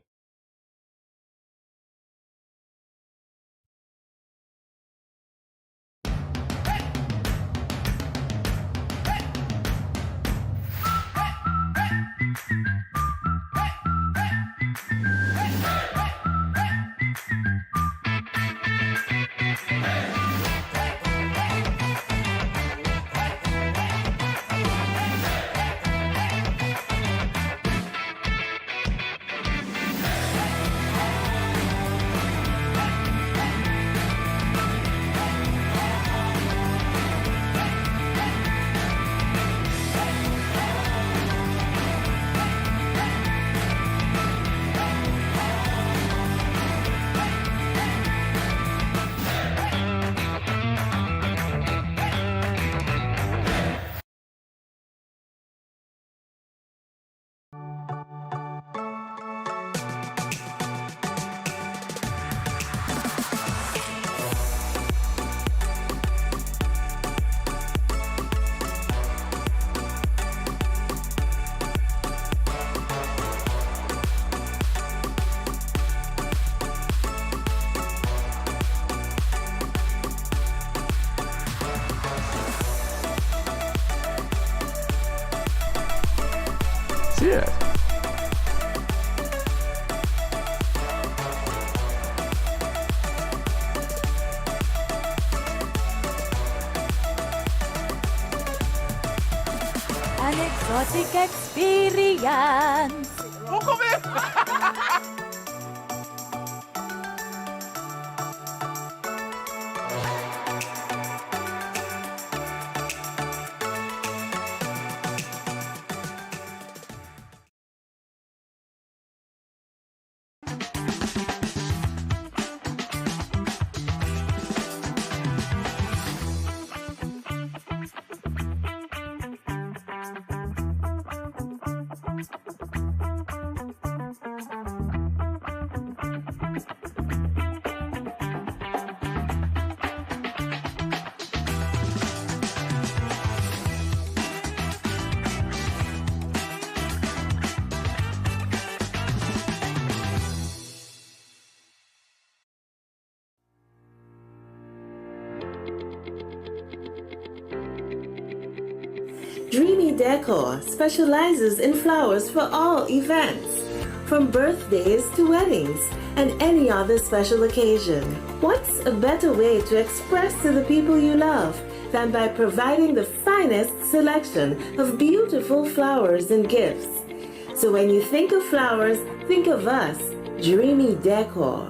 Yes.
An exotic experience.
Dreamy Decor specializes in flowers for all events, from birthdays to weddings and any other special occasion. What's a better way to express to the people you love than by providing the finest selection of beautiful flowers and gifts? So when you think of flowers, think of us, Dreamy Decor.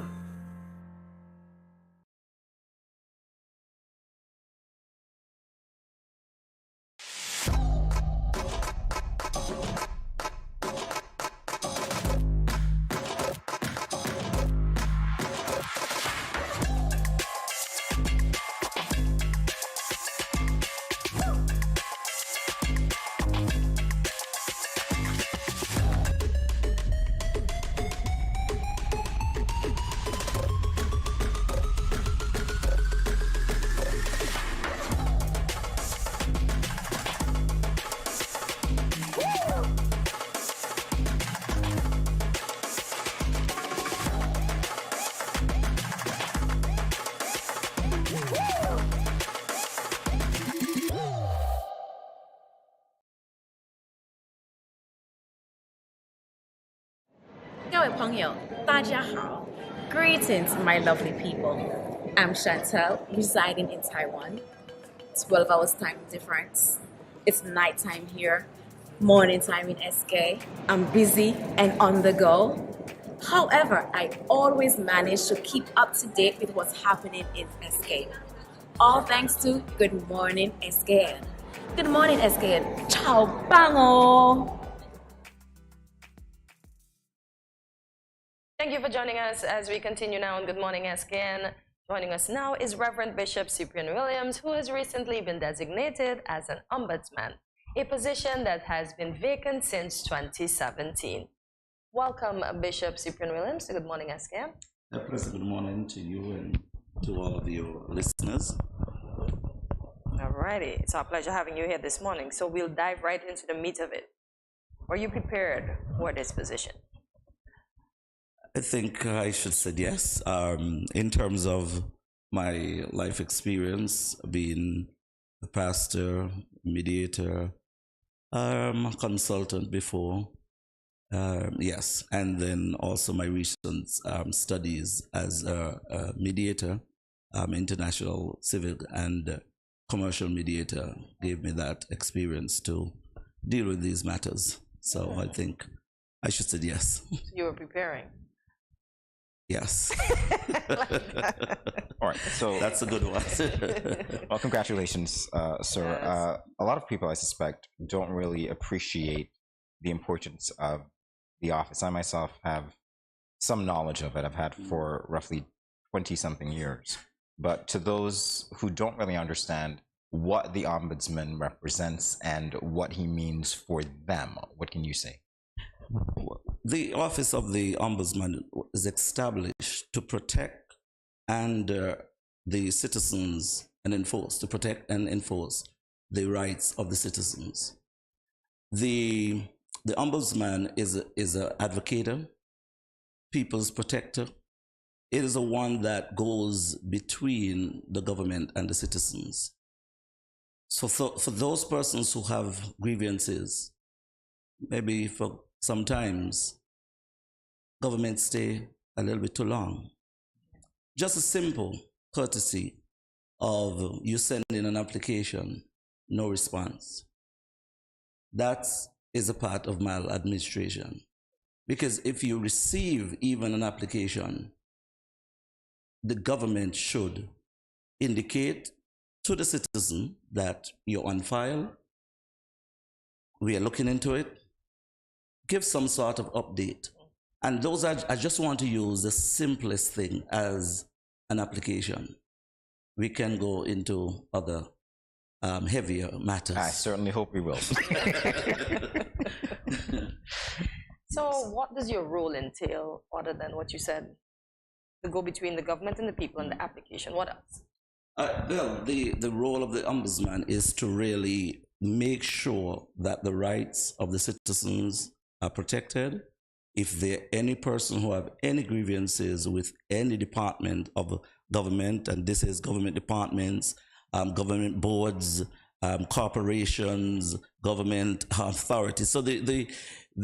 Greetings, my lovely people. I'm Chantel, residing in Taiwan. 12 hours time difference. It's nighttime here, morning time in SK. I'm busy and on the go. However, I always manage to keep up to date with what's happening in SK. All thanks to Good Morning SKN. Good morning, SKN. Ciao, bango!
Thank you for joining us as we continue now on Good Morning SKN. Joining us now is Reverend Bishop Cyprian Williams, who has recently been designated as an ombudsman, a position that has been vacant since 2017. Welcome, Bishop Cyprian Williams, to Good Morning SKN.
A pleasant good morning to you and to all of your listeners.
Alrighty, it's our pleasure having you here this morning. So we'll dive right into the meat of it. Are you prepared for this position?
I think I should say yes. In terms of my life experience, being a pastor, mediator, a consultant before, yes, and then also my recent studies as a mediator, international civil and commercial mediator gave me that experience to deal with these matters. So I think I should say yes.
You were preparing.
Yes.
All right, so
that's a good one.
Well, congratulations, sir.
Yes.
A lot of people, I suspect, don't really appreciate the importance of the office. I myself have some knowledge of it. I've had for roughly 20-something years. But to those who don't really understand what the ombudsman represents and what he means for them, what can you say?
The office of the ombudsman is established to protect the citizens and enforce, to protect and enforce the rights of the citizens. The ombudsman is an advocator, people's protector. It is the one that goes between the government and the citizens. So for those persons who have grievances, maybe for sometimes government stay a little bit too long. Just a simple courtesy of you sending an application, no response. That is a part of maladministration. Because if you receive even an application, the government should indicate to the citizen that you're on file, we are looking into it, give some sort of update. And those are, I just want to use the simplest thing as an application. We can go into other heavier matters.
I certainly hope we will.
So what does your role entail other than what you said? To go between the government and the people and the application. What else?
Well, the role of the ombudsman is to really make sure that the rights of the citizens are protected. If there are any person who have any grievances with any department of government, and this is government departments, government boards, corporations, government authorities. So the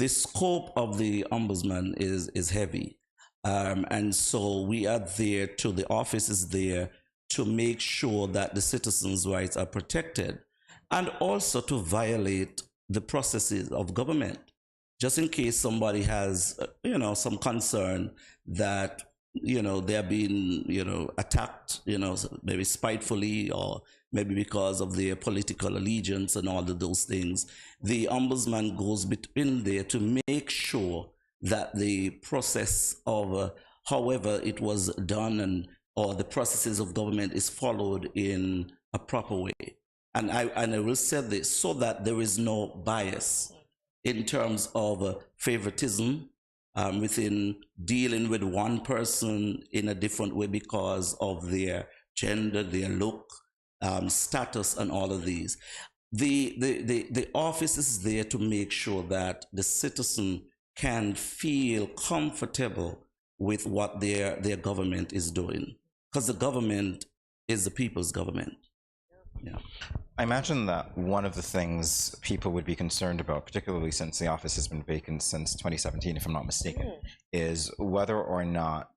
scope of the ombudsman is heavy. And so we are there the office is there to make sure that the citizens' rights are protected and also to violate the processes of government. Just in case somebody has, some concern that, they're being, attacked, maybe spitefully or maybe because of their political allegiance and all of those things, the ombudsman goes between there to make sure that the process of however it was done or the processes of government is followed in a proper way. And I will say this so that there is no bias in terms of favoritism within dealing with one person in a different way because of their gender, their look, status, and all of these. The office is there to make sure that the citizen can feel comfortable with what their government is doing, because the government is the people's government. Yeah.
I imagine that one of the things people would be concerned about, particularly since the office has been vacant since 2017, if I'm not mistaken, is whether or not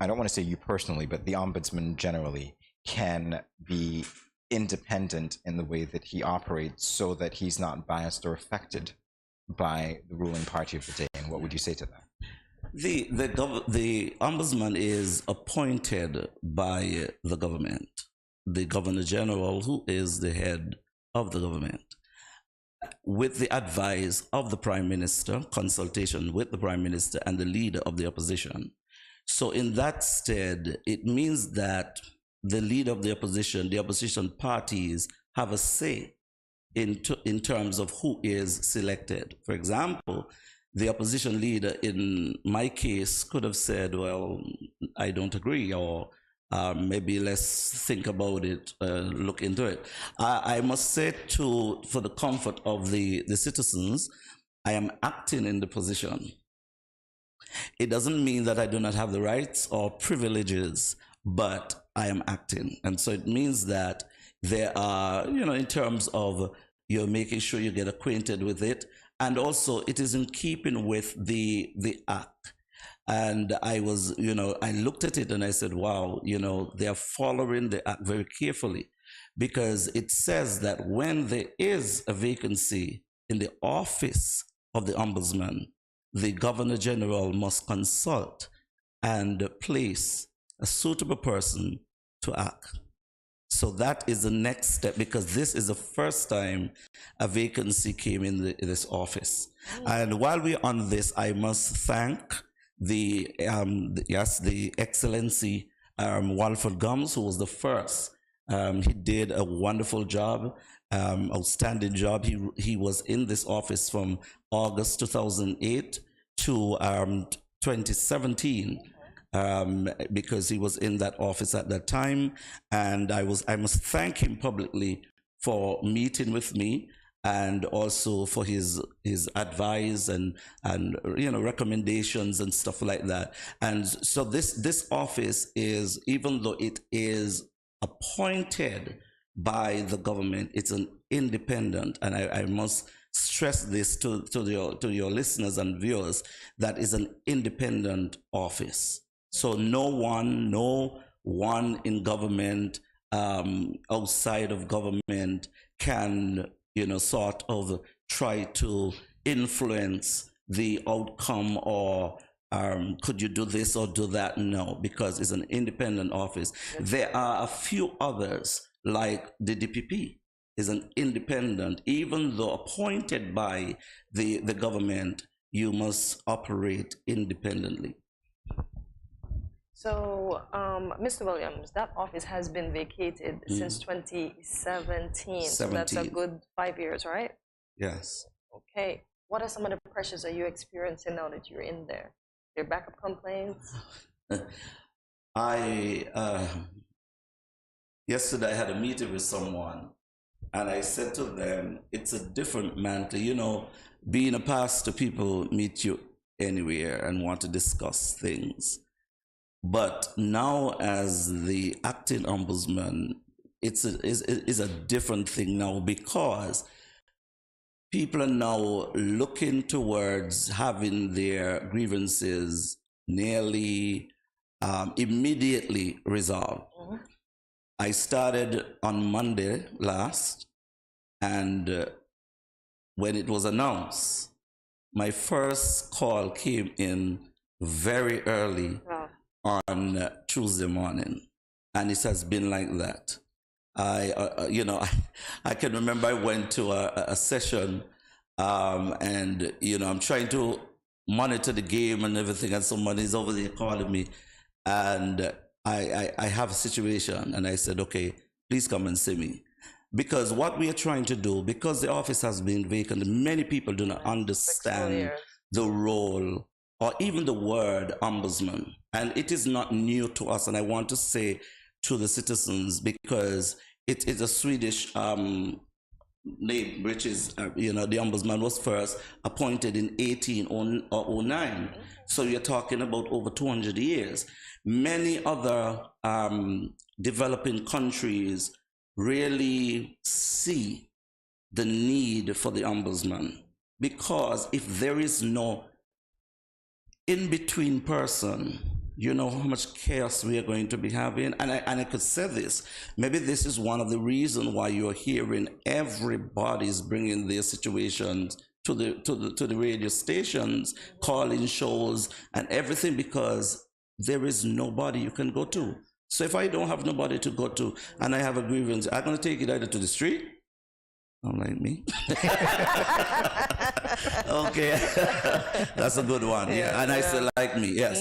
I don't want to say you personally, but the ombudsman generally can be independent in the way that he operates so that he's not biased or affected by the ruling party of the day. And what would you say to that?
The ombudsman is appointed by the government, the governor general, who is the head of the government, with the advice of the prime minister, consultation with the prime minister and the leader of the opposition. So in that stead, it means that the leader of the opposition parties have a say in terms of who is selected. For example, the opposition leader in my case could have said, well, I don't agree, or maybe let's think about it, look into it. I must say for the comfort of the citizens, I am acting in the position. It doesn't mean that I do not have the rights or privileges, but I am acting. And so it means that there are, in terms of you're making sure you get acquainted with it, and also it is in keeping with the act. And I was, I looked at it and I said, wow, they are following the act very carefully, because it says that when there is a vacancy in the office of the ombudsman, the governor general must consult and place a suitable person to act. So that is the next step, because this is the first time a vacancy came in this office. And while we're on this, I must thank the Excellency Walford Gums, who was the first. He did a wonderful job, outstanding job. He was in this office from August 2008 to 2017. Because he was in that office at that time, and I must thank him publicly for meeting with me, and also for his advice and recommendations and stuff like that. And so this office is, even though it is appointed by the government, it's an independent, and I must stress this to your listeners and viewers, that is an independent office. So no one in government, outside of government, can, sort of try to influence the outcome, or could you do this or do that? No, because it's an independent office. There are a few others, like the DPP is an independent, even though appointed by the government, you must operate independently.
So, Mr. Williams, that office has been vacated since 2017. So that's a good 5 years, right?
Yes.
Okay. What are some of the pressures that you're experiencing now that you're in there? Your backup complaints?
Yesterday I had a meeting with someone, and I said to them, it's a different mantle. Being a pastor, people meet you anywhere and want to discuss things. But now, as the acting ombudsman, it's a different thing now, because people are now looking towards having their grievances nearly immediately resolved. I started on Monday last, and when it was announced, my first call came in very early. Wow. On Tuesday morning, and it has been like that. I can remember I went to a session, and I'm trying to monitor the game and everything, and somebody's over there calling me, and I have a situation, and I said, okay, please come and see me, because what we are trying to do, because the office has been vacant, many people do not understand the role or even the word ombudsman. And it is not new to us. And I want to say to the citizens, because it is a Swedish name, which is, the ombudsman was first appointed in 1809. So you're talking about over 200 years. Many other developing countries really see the need for the ombudsman, because if there is no in-between person You know how much chaos we are going to be having? And I could say this. Maybe this is one of the reasons why you're hearing everybody's bringing their situations to the radio stations, calling shows and everything, because there is nobody you can go to. So if I don't have nobody to go to and I have a grievance, I'm going to take it either to the street. Don't like me. Okay, that's a good one. Yeah, and I still like me. Yes,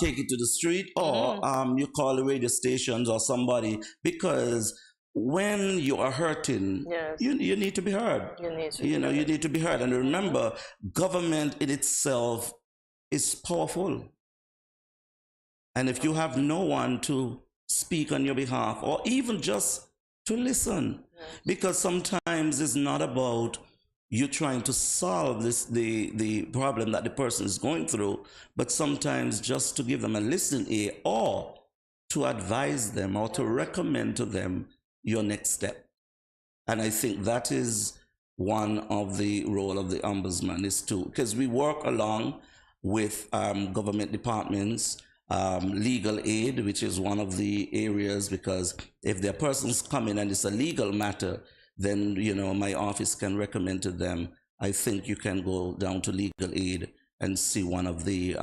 take it to the street, or you call the radio stations or somebody, because when you are hurting, you need to be heard. You need to be heard. And remember, government in itself is powerful. And if you have no one to speak on your behalf, or even just to listen, because sometimes it's not about you trying to solve the problem that the person is going through, but sometimes just to give them a listening ear, or to advise them or to recommend to them your next step. And I think that is one of the role of the ombudsman, is to, because we work along with government departments, legal aid, which is one of the areas, because if there are persons coming and it's a legal matter, then my office can recommend to them, I think you can go down to legal aid and see one of the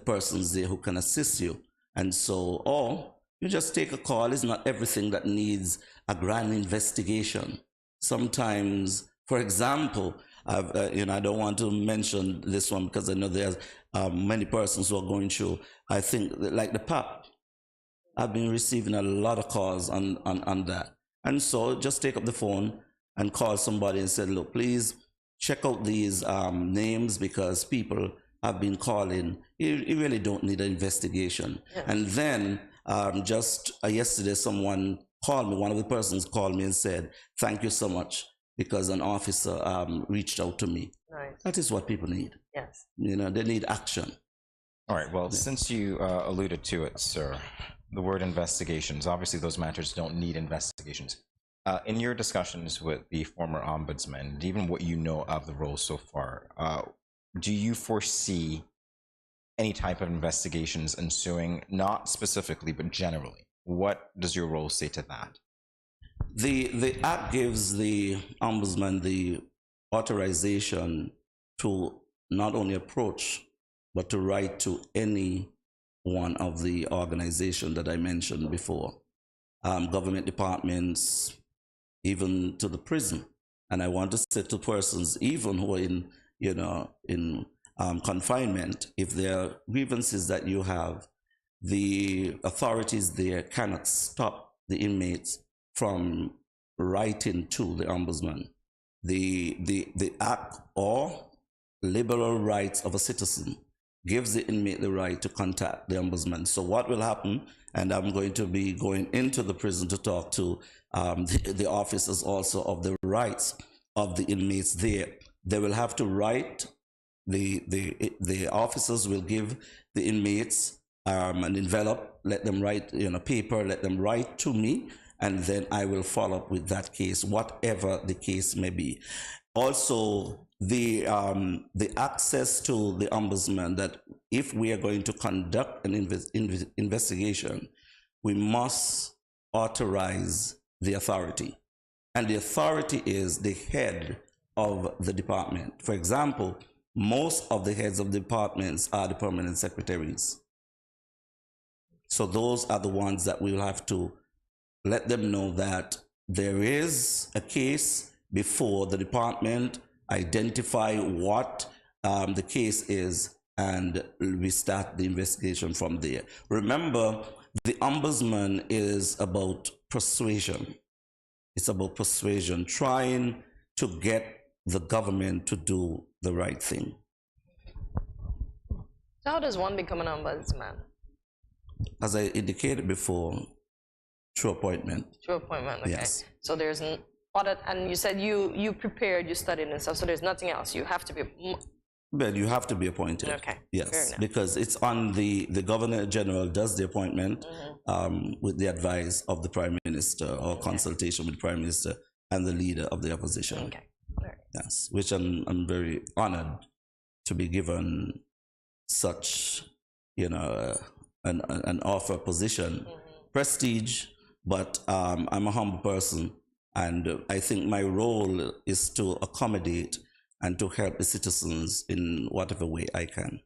persons there who can assist you. And so, or you just take a call. It's not everything that needs a grand investigation. Sometimes, for example, I don't want to mention this one because I know there's many persons who are going through, I think, like the PAP. I've been receiving a lot of calls on that. And so just take up the phone and call somebody and say, look, please check out these names, because people have been calling. You really don't need an investigation. Yes. And then just yesterday, someone called me, one of the persons called me and said, thank you so much, because an officer reached out to me. Nice. That is what people need.
Yes.
They need action.
All right, well, since you alluded to it, sir, the word investigations, obviously those matters don't need investigations. In your discussions with the former ombudsman, even what you know of the role so far, do you foresee any type of investigations ensuing, not specifically, but generally? What does your role say to that?
The Act gives the ombudsman the authorization to not only approach, but to write to any one of the organizations that I mentioned before, government departments, even to the prison. And I want to say to persons, even who are in confinement, if there are grievances that you have, the authorities there cannot stop the inmates from writing to the ombudsman. The Act, or liberal rights of a citizen, gives the inmate the right to contact the ombudsman. So what will happen, and I'm going to be going into the prison to talk to the officers also of the rights of the inmates there. They will have to write, the officers will give the inmates an envelope, let them write paper, let them write to me, and then I will follow up with that case, whatever the case may be. Also, the access to the ombudsman, that if we are going to conduct an investigation, we must authorize the authority. And the authority is the head of the department. For example, most of the heads of departments are the permanent secretaries. So those are the ones that we'll have to let them know that there is a case before the department, identify what the case is, and we start the investigation from there. Remember, the ombudsman is about persuasion. It's about persuasion, trying to get the government to do the right thing.
So how does one become an ombudsman?
As I indicated before, through appointment.
Through appointment, okay.
Yes.
So there's an audit, and you said you prepared, you studied and stuff, so there's nothing else. You have to be...
But you have to be appointed.
Okay.
Yes, because it's on the Governor General does the appointment with the advice of the Prime Minister, or consultation with the Prime Minister and the leader of the opposition.
Okay. Right.
Yes, which I'm very honored to be given such an offer position, prestige, but I'm a humble person, and I think my role is to accommodate and to help the citizens in whatever way I can.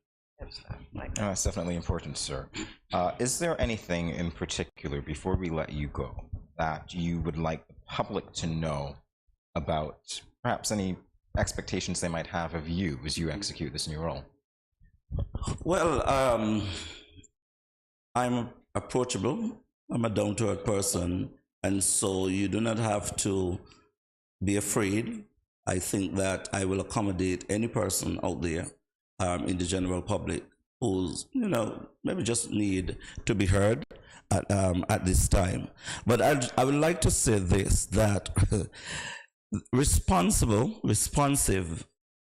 That's definitely important, sir. Is there anything in particular, before we let you go, that you would like the public to know about perhaps any expectations they might have of you as you execute this new role?
Well, I'm approachable. I'm a down-to-earth person, and so you do not have to be afraid. I think that I will accommodate any person out there in the general public who's, maybe just need to be heard at this time. But I would like to say this, that responsive,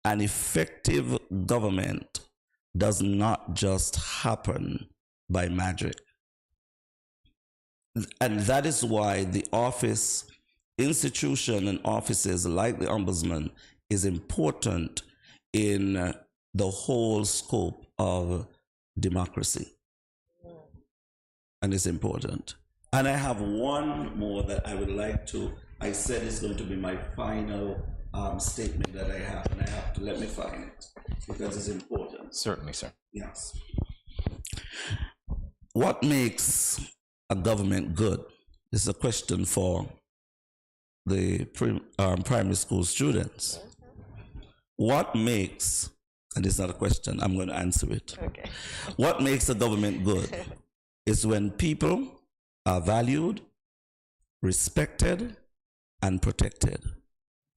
and effective government does not just happen by magic. And that is why the office, institution, and offices like the Ombudsman is important in the whole scope of democracy. And it's important. And I have one more that I would like to, I said it's going to be my final statement that I have, and I have to let me find it because it's important.
Certainly, sir.
Yes. What makes a government good is a question for the primary school students. What makes, and it's not a question, I'm going to answer it.
Okay.
What makes a government good is when people are valued, respected, and protected.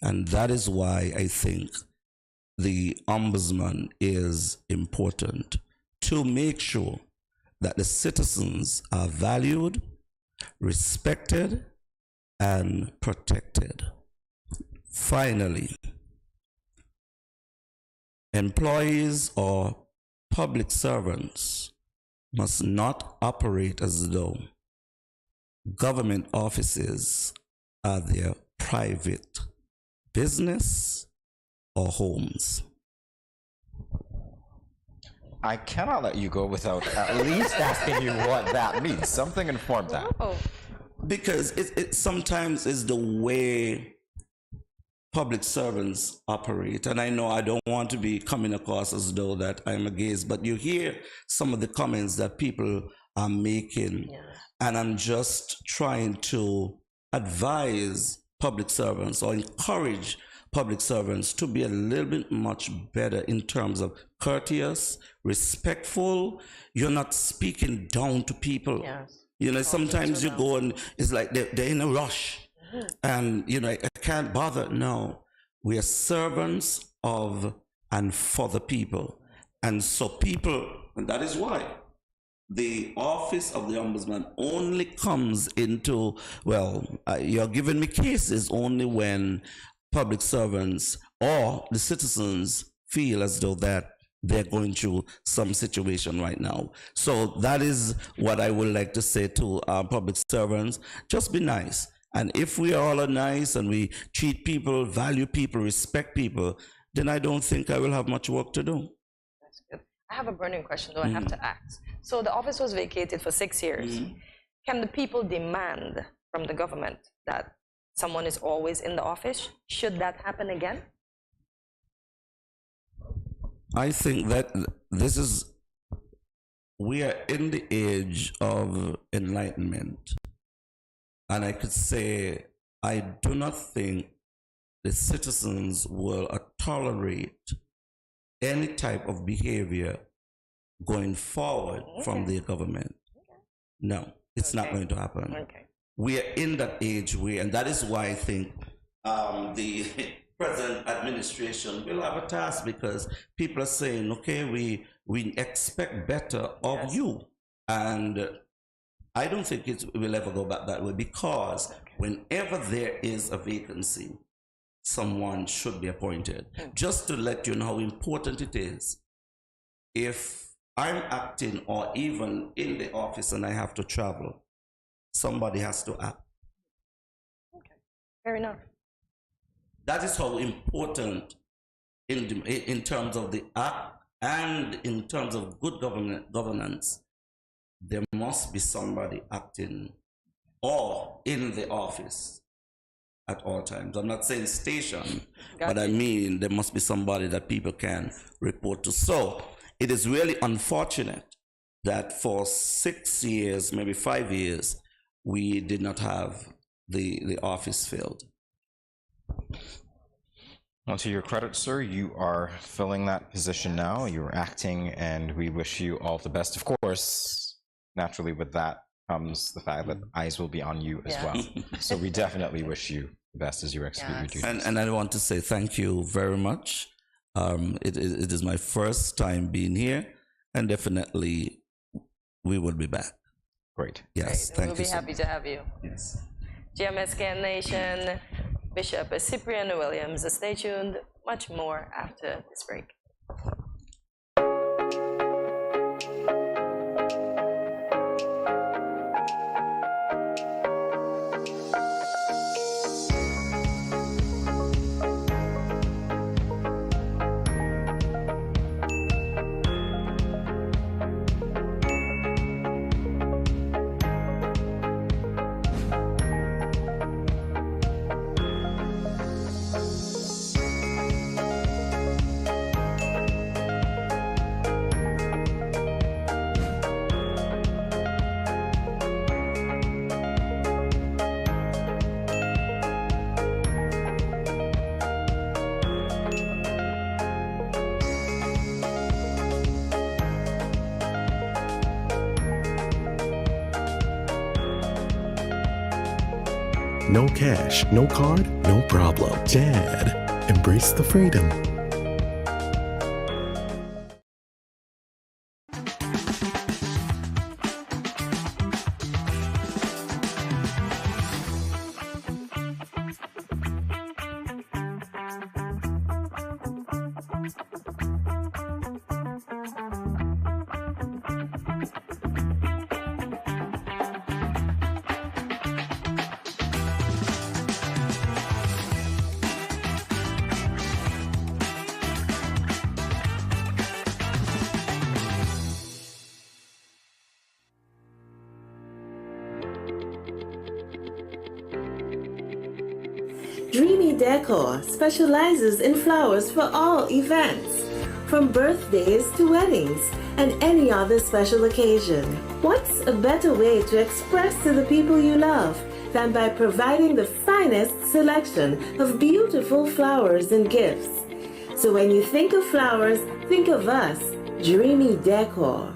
And that is why I think the Ombudsman is important, to make sure that the citizens are valued, respected, and protected. Finally, employees or public servants must not operate as though government offices are their private business or homes.
I cannot let you go without at least asking you what that means. Something informed that.
Because it sometimes is the way public servants operate. And I know I don't want to be coming across as though that I'm against, but you hear some of the comments that people are making. Yes. And I'm just trying to advise public servants or encourage public servants to be a little bit much better in terms of courteous, respectful. You're not speaking down to people. Yes. Sometimes you go and it's like they're in a rush. And, I can't bother. No, we are servants of and for the people. And so people, and that is why the office of the Ombudsman only comes into, you're giving me cases only when public servants or the citizens feel as though that they're going through some situation right now. So that is what I would like to say to public servants. Just be nice. And if we all are nice and we treat people, value people, respect people, then I don't think I will have much work to do.
That's good. I have a burning question, though, I have to ask. So the office was vacated for 6 years. Can the people demand from the government that someone is always in the office? Should that happen again?
I think that we are in the age of enlightenment. And I could say, I do not think the citizens will tolerate any type of behavior going forward from their government. No, it's not going to happen. We are in that age and that is why I think the present administration will have a task, because people are saying, okay, we expect better of you. And I don't think it will ever go back that way, because whenever there is a vacancy, someone should be appointed. Just to let you know how important it is, if I'm acting or even in the office and I have to travel, somebody has to act.
Okay, fair enough.
That is how important in terms of the act And in terms of good governance, there must be somebody acting or in the office at all times. I'm not saying station, but I mean there must be somebody that people can report to. So it is really unfortunate that for 6 years, maybe 5 years, we did not have the office filled.
Well, to your credit, sir, you are filling that position now. You're acting, and we wish you all the best. Of course, naturally, with that comes the fact that eyes will be on you as well. So we definitely wish you the best as you execute your duties.
And I want to say thank you very much. It is my first time being here, and definitely we will be back.
Great.
Yes, thank
We'll
you.
be happy to have you.
Yes.
GMSKN Nation, Bishop Cyprian Williams. Stay tuned. Much more after this break.
No cash, no card, no problem. Dad, embrace the freedom.
Dreamy Decor specializes in flowers for all events, from birthdays to weddings and any other special occasion. What's a better way to express to the people you love than by providing the finest selection of beautiful flowers and gifts? So when you think of flowers, think of us, Dreamy Decor.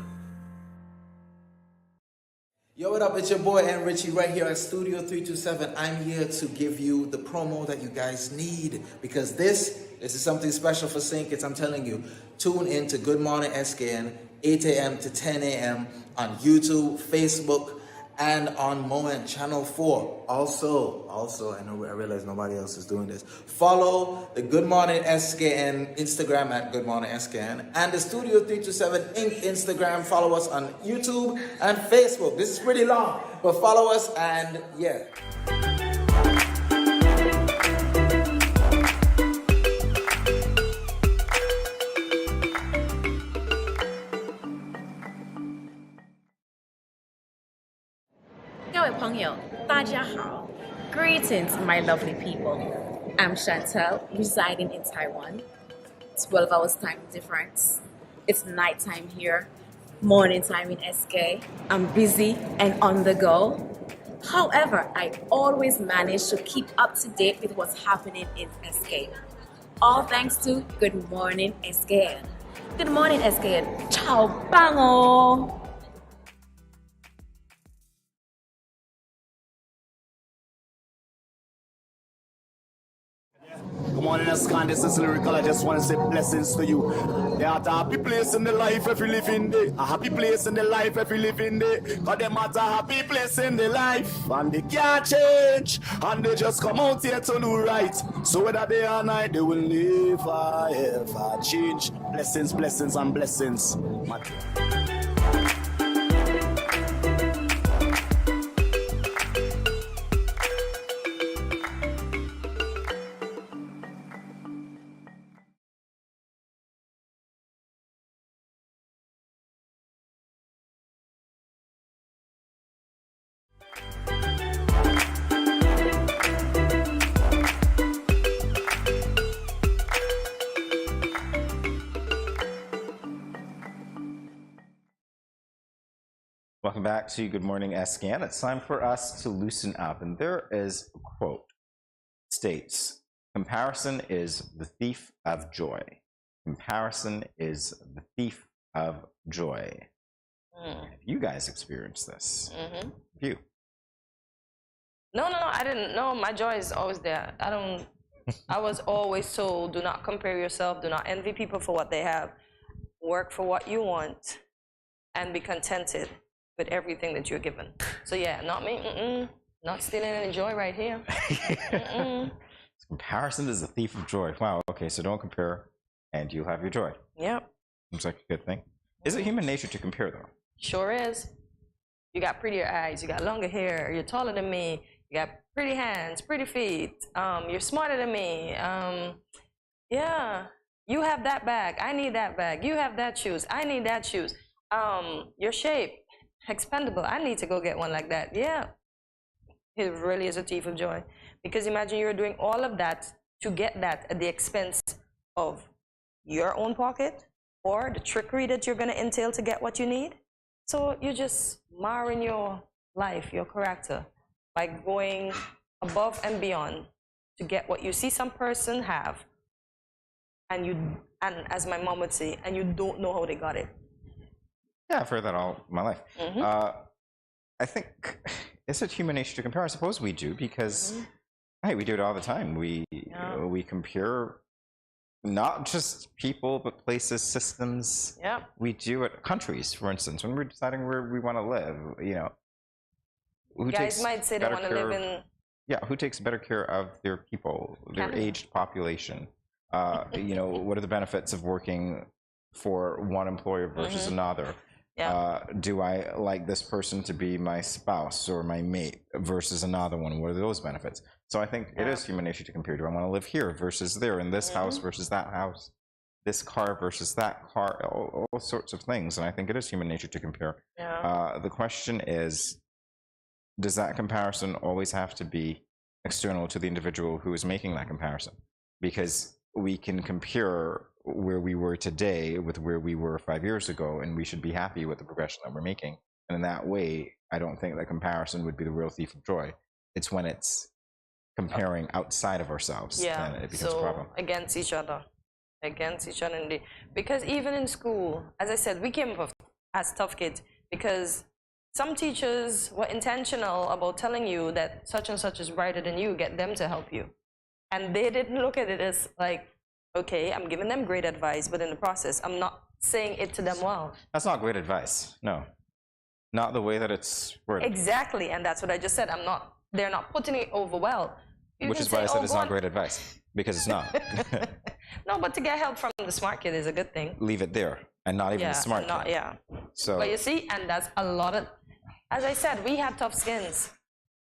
Yo, what up? It's your boy N. Richie right here at Studio 327. I'm here to give you the promo that you guys need because this is something special for St. Kitts. I'm telling you, tune in to Good Morning SKN, 8 a.m. to 10 a.m. on YouTube, Facebook, and on Moen Channel 4. Also, I realize nobody else is doing this. Follow the Good Morning SKN Instagram at Good Morning SKN and the Studio 327 Inc. Instagram. Follow us on YouTube and Facebook. This is pretty long, but follow us and yeah.
Greetings, my lovely people. I'm Chantel, residing in Taiwan. 12 hours time difference. It's nighttime here, morning time in SK. I'm busy and on the go. However, I always manage to keep up to date with what's happening in SK. All thanks to Good Morning SKN. Good Morning SKN. Ciao, bango!
Good morning, SKN. This is Lyrical. I just want to say blessings to you. There are a happy place in the life if you live in there. A happy place in the life if you live in there. Cause them at a happy place in the life. And they can't change. And they just come out here to do right. So whether day or night, they will never ever change. Blessings, blessings, and blessings.
welcome back to Good Morning SKN. It's time for us to loosen up, and there is a quote states, "Comparison is the thief of joy." Comparison is the thief of joy. Have you guys experienced this? Have you?
No, I didn't. No, my joy is always there. I was always told, do not compare yourself, do not envy people for what they have. Work for what you want and be contented with everything that you're given. So yeah, not me, not stealing any joy right here.
Comparison is the thief of joy. Wow, okay, so don't compare and you'll have your joy.
Yep.
Seems like a good thing. Is it human nature to compare though?
Sure is. You got prettier eyes, you got longer hair, you're taller than me, you got pretty hands, pretty feet, you're smarter than me. Yeah, you have that bag, I need that bag. You have that shoes, I need that shoes. Your shape, expendable, I need to go get one like that. Yeah, it really is a thief of joy. Because imagine you're doing all of that to get that at the expense of your own pocket or the trickery that you're going to entail to get what you need. So you're just marring your life, your character, by going above and beyond to get what you see some person have, and as my mom would say, and you don't know how they got it.
Yeah, I've heard that all my life. I think, is it human nature to compare? I suppose we do, because hey, we do it all the time. We compare not just people, but places, systems.
Yeah.
We do it, countries, for instance, when we're deciding where we want to live, you know.
Guys might say they want to live in...
Yeah, who takes better care of their people, their aged population? You know, what are the benefits of working for one employer versus another? Yeah. Do I like this person to be my spouse or my mate versus another one? What are those benefits? So I think it is human nature to compare. Do I want to live here versus there, in this house versus that house, this car versus that car, all sorts of things. And I think it is human nature to compare. Yeah. The question is, does that comparison always have to be external to the individual who is making that comparison? Because we can compare where we were today with where we were 5 years ago, and we should be happy with the progression that we're making. And in that way, I don't think that comparison would be the real thief of joy. It's when it's comparing outside of ourselves, then it becomes a problem.
Against each other indeed. Because even in school, as I said, we came up as tough kids because some teachers were intentional about telling you that such and such is brighter than you, get them to help you. And they didn't look at it as like, okay, I'm giving them great advice, but in the process, I'm not saying it to them well.
That's not great advice, no. Not the way that it's worded.
Exactly, and that's what I just said. They're not putting it over well.
Which is why I said it's not great advice, because it's not.
No, but to get help from the smart kid is a good thing.
Leave it there, and not even the smart kid.
Yeah.
So,
but you see, and that's a lot of, as I said, we have tough skins.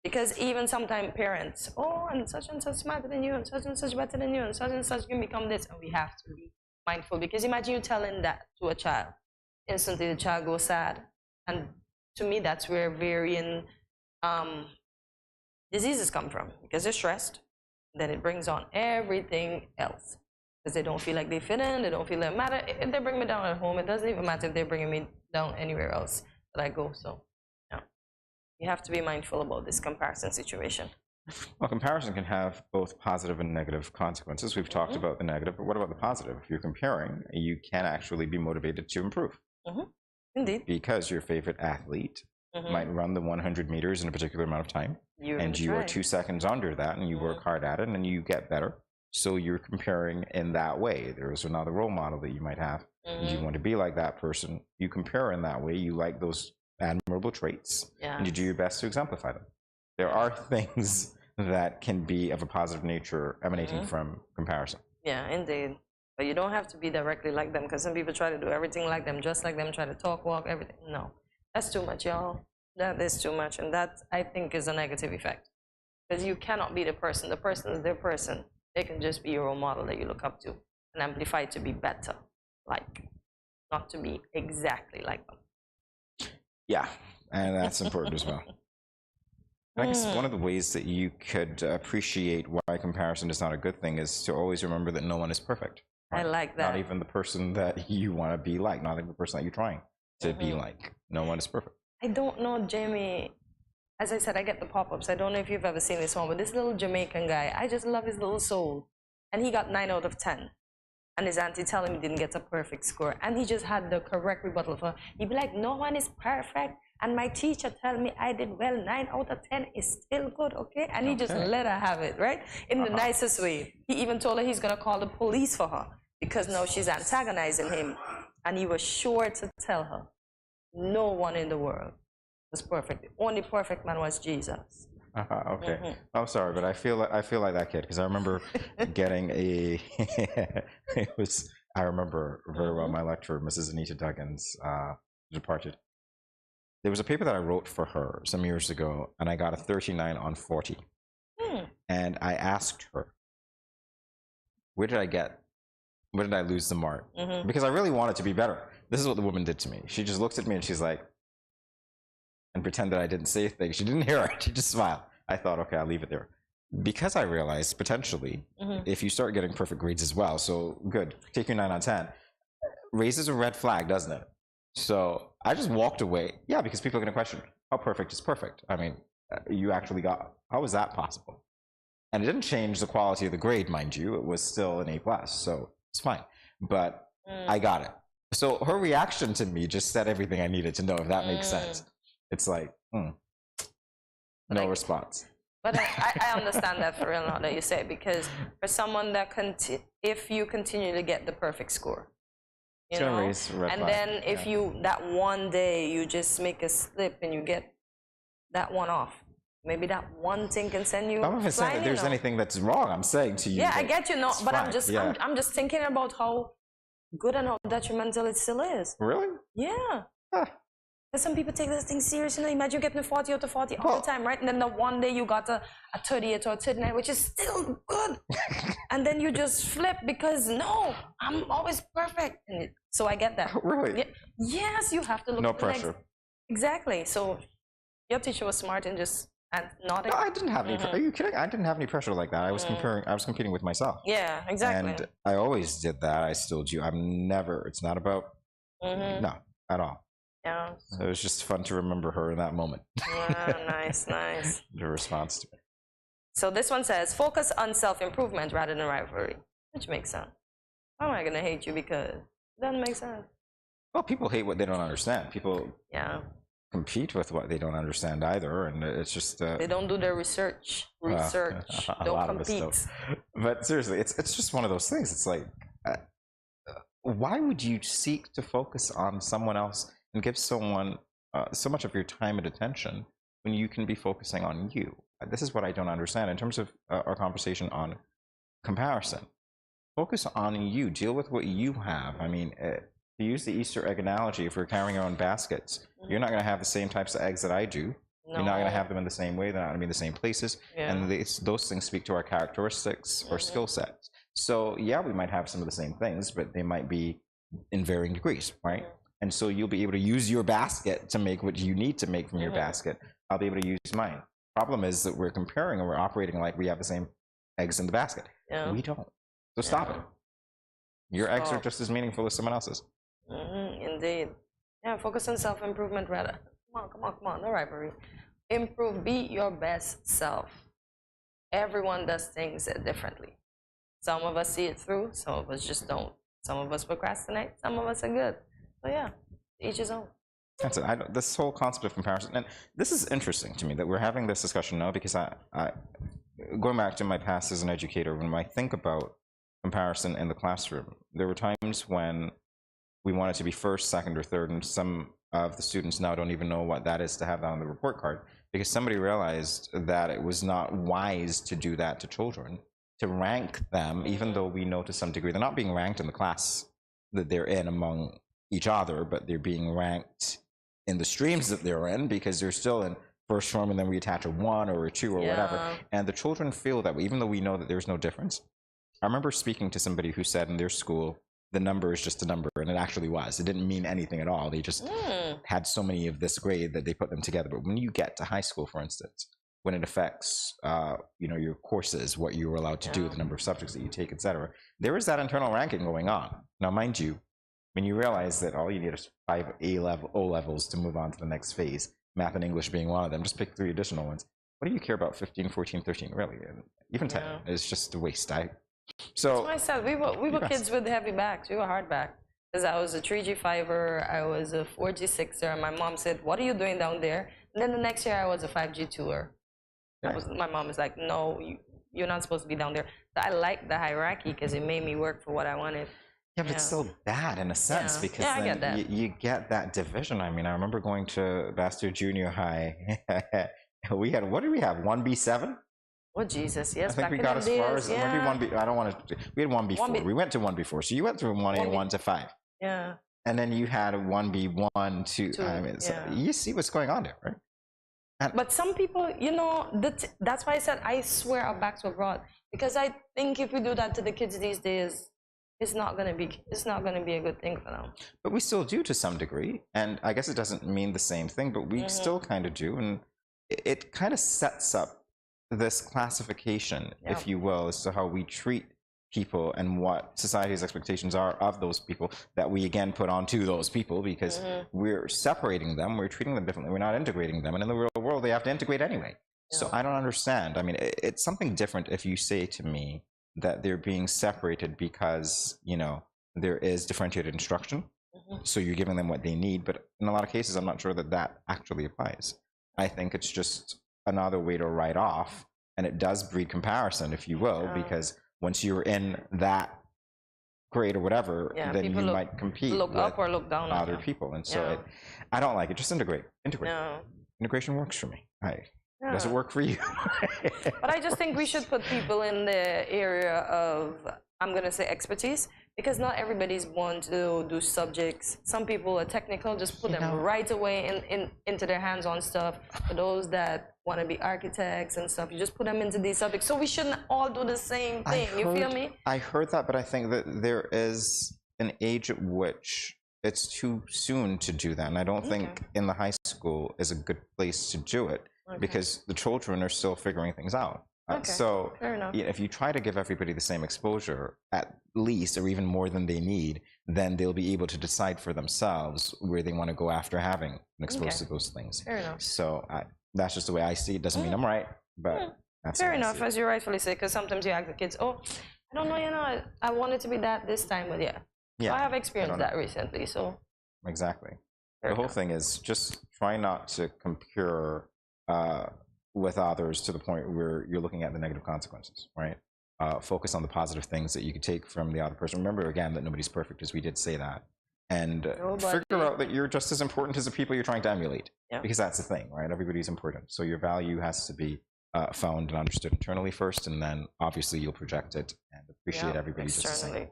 Because even sometimes parents, oh, and such smarter than you, and such better than you, and such can become this. And we have to be mindful, because imagine you telling that to a child. Instantly the child goes sad. And to me, that's where varying diseases come from, because they're stressed. Then it brings on everything else. Because they don't feel like they fit in, they don't feel like matter. If they bring me down at home, it doesn't even matter if they're bringing me down anywhere else that I go. So, yeah. You have to be mindful about this comparison situation.
Well, comparison can have both positive and negative consequences. We've talked about the negative, but what about the positive? If you're comparing, you can actually be motivated to improve.
Indeed.
Because your favorite athlete might run the 100 meters in a particular amount of time, and you are 2 seconds under that, and you work hard at it, and you get better. So you're comparing in that way. There's another role model that you might have, and you want to be like that person. You compare in that way. You like those admirable traits, and you do your best to exemplify them. There are things that can be of a positive nature emanating from comparison.
Yeah, indeed. But you don't have to be directly like them, because some people try to do everything like them, just like them, try to talk, walk, everything. No, that's too much, y'all. That is too much, and that, I think, is a negative effect. Because you cannot be the person. The person is their person. They can just be your role model that you look up to and amplify to be better, like, not to be exactly like them.
Yeah, and that's important as well. I guess one of the ways that you could appreciate why comparison is not a good thing is to always remember that no one is perfect.
Right? I like that.
Not even the person that you want to be like, not even the person that you're trying to be like. No one is perfect.
I don't know, Jamie. As I said, I get the pop-ups. I don't know if you've ever seen this one, but this little Jamaican guy, I just love his little soul. And he got 9 out of 10. And his auntie telling him he didn't get a perfect score. And he just had the correct rebuttal for her. He'd be like, no one is perfect. And my teacher tell me I did well. 9 out of 10 is still good, okay? And he just let her have it, right? In the nicest way. He even told her he's going to call the police for her because now she's antagonizing him. And he was sure to tell her, no one in the world was perfect. The only perfect man was Jesus.
Okay. I'm sorry, but I feel like that kid because I remember getting a. I remember very well my lecturer, Mrs. Anita Duggins, departed. There was a paper that I wrote for her some years ago, and I got a 39 on 40. And I asked her, where did I lose the mark? Because I really wanted to be better. This is what the woman did to me. She just looks at me and she's like, and pretend that I didn't say a thing. She didn't hear it. She just smiled. I thought, okay, I'll leave it there. Because I realized potentially, if you start getting perfect grades as well, so good, take your 9 on 10, raises a red flag, doesn't it? So I just walked away. Yeah, because people are going to question, how perfect is perfect? I mean, you actually got, how is that possible? And it didn't change the quality of the grade, mind you. It was still an A+, so it's fine. But I got it. So her reaction to me just said everything I needed to know, if that makes sense. It's like, no response.
But I understand that for real now that you say it, because for someone that if you continue to get the perfect score, you know, and then if you that one day you just make a slip and you get that one off, maybe that one thing can send you.
I'm not even saying that there's anything that's wrong. I'm saying to you.
Yeah, I get you. No, but I'm just thinking about how good and how detrimental it still is.
Really?
Yeah. Because some people take this thing seriously. Imagine getting a 40 out of 40 all the time, right? And then the one day you got a 38 or a 39, which is still good. And then you just flip because, no, I'm always perfect. So I get that.
Really?
Yes, you have to look
no
at the
pressure.
Exactly. So your teacher was smart and just nodding.
No, I didn't have any. Are you kidding? I didn't have any pressure like that. I was competing with myself.
Yeah, exactly.
And I always did that. I still do. It's not about, no, at all.
Yeah.
So it was just fun to remember her in that moment.
Yeah, nice, nice.
The response to it.
So this one says, focus on self-improvement rather than rivalry, which makes sense. Why am I going to hate you because it doesn't make sense?
Well, people hate what they don't understand. People compete with what they don't understand either, and it's just...
they don't do their research. Don't compete.
But seriously, it's just one of those things. It's like, why would you seek to focus on someone else and give someone so much of your time and attention when you can be focusing on you? This is what I don't understand in terms of our conversation on comparison. Focus on you. Deal with what you have. I mean, to use the Easter egg analogy, if we're carrying your own baskets, you're not going to have the same types of eggs that I do. No. You're not going to have them in the same way. They're not going to be in the same places. Yeah. And those things speak to our characteristics or skill sets. So, yeah, we might have some of the same things, but they might be in varying degrees, right? And so you'll be able to use your basket to make what you need to make from your basket. I'll be able to use mine. Problem is that we're comparing and we're operating like we have the same eggs in the basket. Yeah. We don't. So stop it. Your eggs are just as meaningful as someone else's.
Indeed. Yeah, focus on self-improvement rather. Come on, no rivalry. Improve, be your best self. Everyone does things differently. Some of us see it through, some of us just don't. Some of us procrastinate, some of us are good. So yeah, each his own.
That's it. This whole concept of comparison, and this is interesting to me that we're having this discussion now because I going back to my past as an educator, when I think about comparison in the classroom, there were times when we wanted to be first, second, or third, and some of the students now don't even know what that is to have that on the report card because somebody realized that it was not wise to do that to children, to rank them, even though we know to some degree they're not being ranked in the class that they're in among each other, but they're being ranked in the streams that they're in because they're still in first form, and then we attach a 1 or a 2 or whatever. And the children feel that way, even though we know that there's no difference. I remember speaking to somebody who said in their school, the number is just a number, and it actually was. It didn't mean anything at all. They just had so many of this grade that they put them together. But when you get to high school, for instance, when it affects your courses, what you were allowed to do, the number of subjects that you take, etc., there is that internal ranking going on. Now, mind you, mean, you realize that all you need is 5 O levels to move on to the next phase, math and English being one of them. Just pick 3 additional ones. What do you care about 15, 14, 13, really? And even 10 is just a waste. So
that's why I said we were kids with heavy backs. We were hard back. Because I was a 3G5er, I was a 4G6er, and my mom said, "What are you doing down there?" And then the next year I was a 5G2er. My mom was like, "No, you're not supposed to be down there." So I liked the hierarchy because it made me work for what I wanted.
yeah, but it's still bad in a sense because
I
then
get that.
you get that division. I mean, I remember going to Bastard Junior High. What did we have? 1B7?
Oh Jesus, yes.
I think
back
we
in
got
the
as
days,
far as maybe 1B. I don't want to. We had 1B4.
1B.
We went to 1B4. So you went through 1A1 to 5.
Yeah.
And then you had 1B1 to. I mean, so you see what's going on there, right?
But some people, that's why I said I swear our backs were broad, because I think if we do that to the kids these days, it's not gonna be a good thing for them.
But we still do to some degree, and I guess it doesn't mean the same thing, but we still kind of do, and it kind of sets up this classification, if you will, as to how we treat people and what society's expectations are of those people that we again put onto those people because we're separating them, we're treating them differently, we're not integrating them, and in the real world they have to integrate anyway. So I don't understand. I mean, it's something different if you say to me that they're being separated because, there is differentiated instruction, so you're giving them what they need, but in a lot of cases I'm not sure that actually applies. I think it's just another way to write off, and it does breed comparison, if you will, because once you're in that grade or whatever, then you might compete
look
with
up or look down on
other
you.
people, and so I don't like it. Just integrate.
No.
Integration works for me. Does it work for you?
But I just think we should put people in the area of, I'm going to say, expertise, because not everybody's born to do subjects. Some people are technical, just put them right away into their hands-on stuff. For those that want to be architects and stuff, you just put them into these subjects. So we shouldn't all do the same thing. You feel me?
I heard that, but I think that there is an age at which it's too soon to do that. And I don't think in the high school is a good place to do it. Because the children are still figuring things out. So if you try to give everybody the same exposure, at least, or even more than they need, then they'll be able to decide for themselves where they want to go after having been exposed to those things.
Fair enough.
So that's just the way I see it. Doesn't mean I'm right, but that's
fair enough, as you rightfully say, because sometimes you ask the kids, "Oh, I don't know, I wanted to be that this time," but so I have experienced that recently, so.
Exactly. The whole thing is just try not to compare with others to the point where you're looking at the negative consequences, right? Focus on the positive things that you could take from the other person. Remember, again, that nobody's perfect, as we did say that. And figure out that you're just as important as the people you're trying to emulate. Because that's the thing, right? Everybody's important. So your value has to be found and understood internally first, and then obviously you'll project it and appreciate everybody just the same.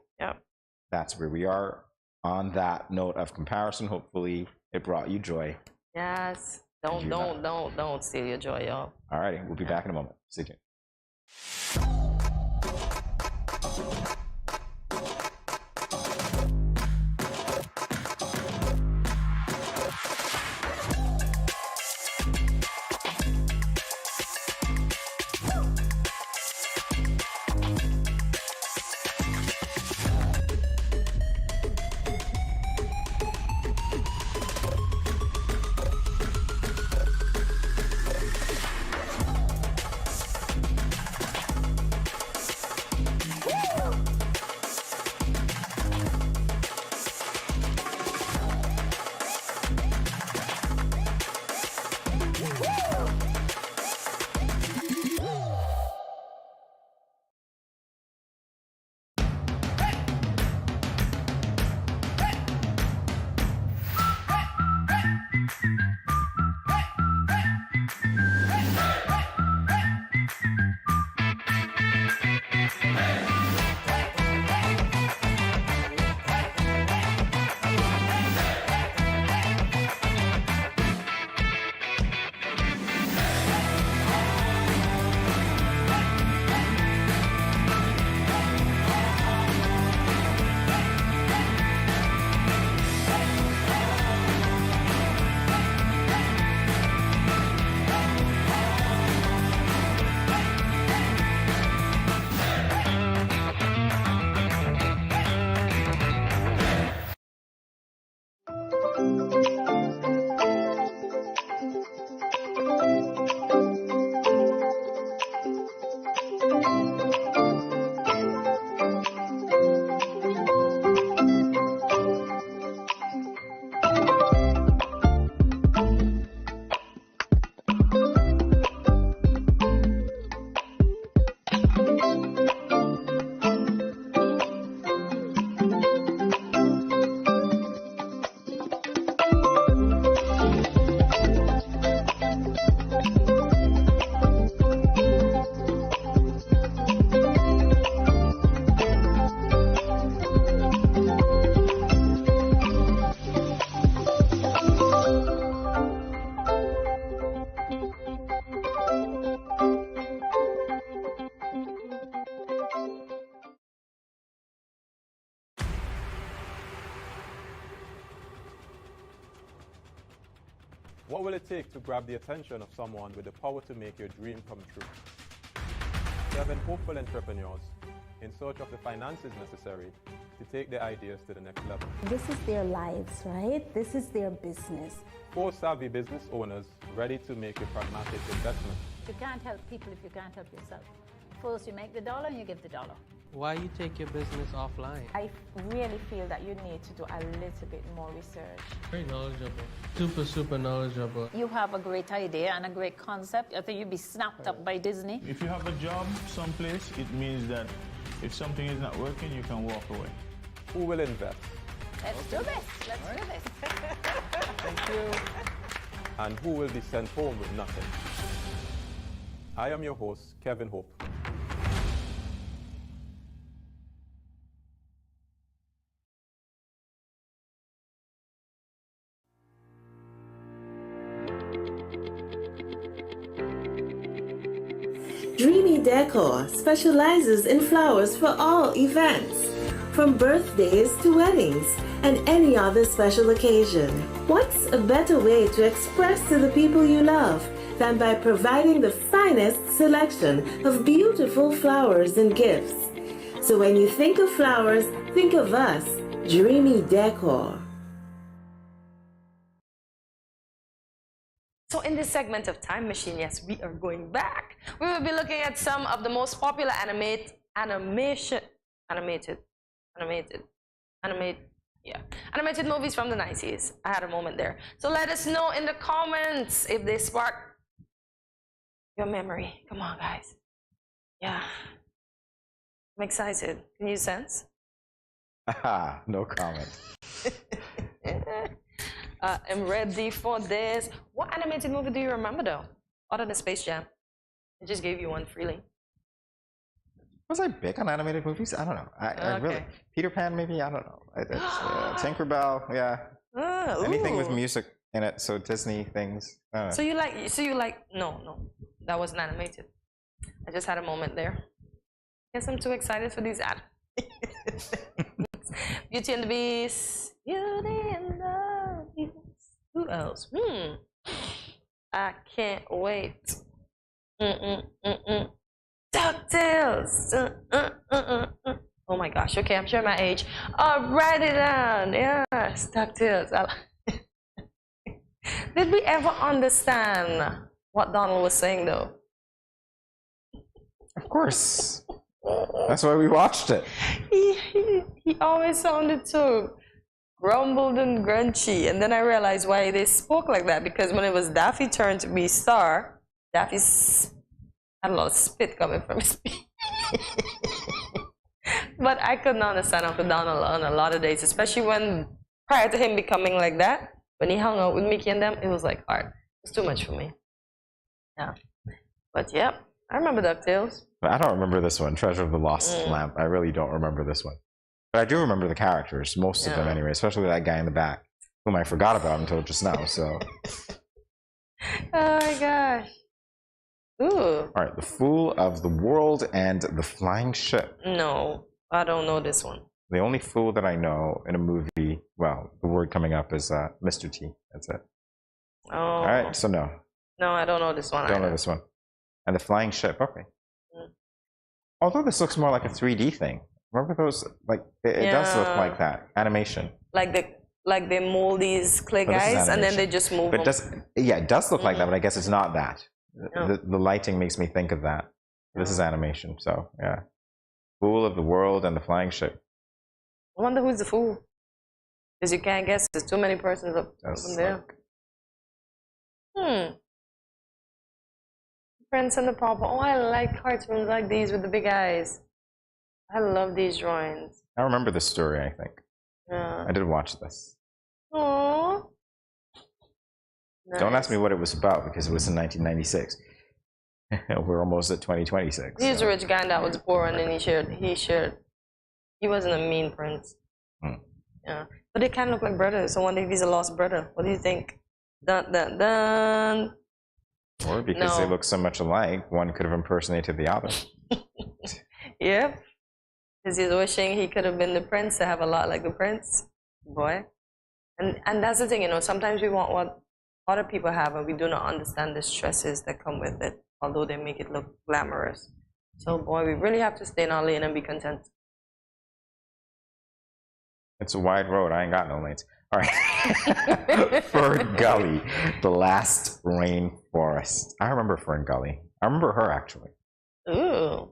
That's where we are. On that note of comparison, hopefully it brought you joy.
Yes. Don't steal your joy, y'all.
All righty, we'll be back in a moment. Stay tuned.
What will it take to grab the attention of someone with the power to make your dream come true? 7 hopeful entrepreneurs in search of the finances necessary to take their ideas to the next level.
This is their lives, right? This is their business.
4 savvy business owners ready to make a pragmatic investment.
You can't help people if you can't help yourself. First, you make the dollar and you give the dollar.
Why you take your business offline?
I really feel that you need to do a little bit more research.
Very knowledgeable. Super knowledgeable.
You have a great idea and a great concept. I think you'd be snapped up by Disney.
If you have a job someplace, it means that if something is not working, you can walk away.
Who will invest?
Let's do this. Let's do this.
Thank you. And who will be sent home with nothing? I am your host, Kevin Hope.
Dreamy Decor specializes in flowers for all events, from birthdays to weddings and any other special occasion. What's a better way to express to the people you love than by providing the finest selection of beautiful flowers and gifts? So when you think of flowers, think of us, Dreamy Decor.
So in this segment of Time Machine, yes, we are going back. We will be looking at some of the most popular animated movies from the 90s. I had a moment there. So let us know in the comments if they spark your memory. Come on, guys. Yeah. I'm excited. Can you sense?
No comment.
I'm ready for this. What animated movie do you remember though? Other than Space Jam? I just gave you one freely.
Was I big on animated movies? I don't know. I really. Peter Pan, maybe? I don't know. Tinkerbell, yeah. Anything with music in it, so Disney things.
So you like, no, that wasn't animated. I just had a moment there. Guess I'm too excited for these ads. Beauty and the Beast. Beauty and the Beast. Who else? I can't wait. DuckTales. Oh my gosh. Okay, I'm showing my age. Write it down. Yes, DuckTales. Did we ever understand what Donald was saying though?
Of course. That's why we watched it.
He always sounded so grumbled and grunchy, and then I realized why they spoke like that, because when it was Daffy turn to be Star, Daffy's had a lot of spit coming from his feet. But I couldn't understand Uncle Donald on a lot of days, especially when prior to him becoming like that, when he hung out with Mickey and them, it was like hard. It's too much for me. Yeah. But yep, I remember DuckTales.
I don't remember this one, Treasure of the Lost Lamp. I really don't remember this one. But I do remember the characters, most of them anyway, especially that guy in the back, whom I forgot about until just now, so.
Oh my gosh. Ooh.
All right, The Fool of the World and The Flying Ship.
No, I don't know this one.
The only fool that I know in a movie, well, the word coming up is Mr. T. That's it.
Oh.
All right, so no.
No, I don't know this one.
Don't know this one. And The Flying Ship, okay. Although this looks more like a 3D thing. Remember those? Like it does look like that animation.
Like they mold these clay guys and then they just move
but
them.
It does look like that, but I guess it's not that. The lighting makes me think of that. This is animation, so yeah. Fool of the World and The Flying Ship.
I wonder who's the fool. Because you can't guess. There's too many persons up there. Prince and the Pauper. Oh, I like cartoons like these with the big eyes. I love these drawings.
I remember this story, I think.
Yeah.
I did watch this.
Aww. Nice.
Don't ask me what it was about because it was in 1996. We're almost at 2026.
He was a rich guy that was poor, and then he shared. He wasn't a mean prince. Yeah, but they kind of look like brothers. So I wonder if he's a lost brother. What do you think? Dun dun dun.
Or because they look so much alike, one could have impersonated the other.
Yep. Because he's wishing he could have been the prince to have a lot like the prince. Boy. And that's the thing, sometimes we want what other people have, and we do not understand the stresses that come with it, although they make it look glamorous. So, boy, we really have to stay in our lane and be content.
It's a wide road. I ain't got no lanes. All right. Fern Gully, the last rainforest. I remember Fern Gully. I remember her, actually.
Ooh.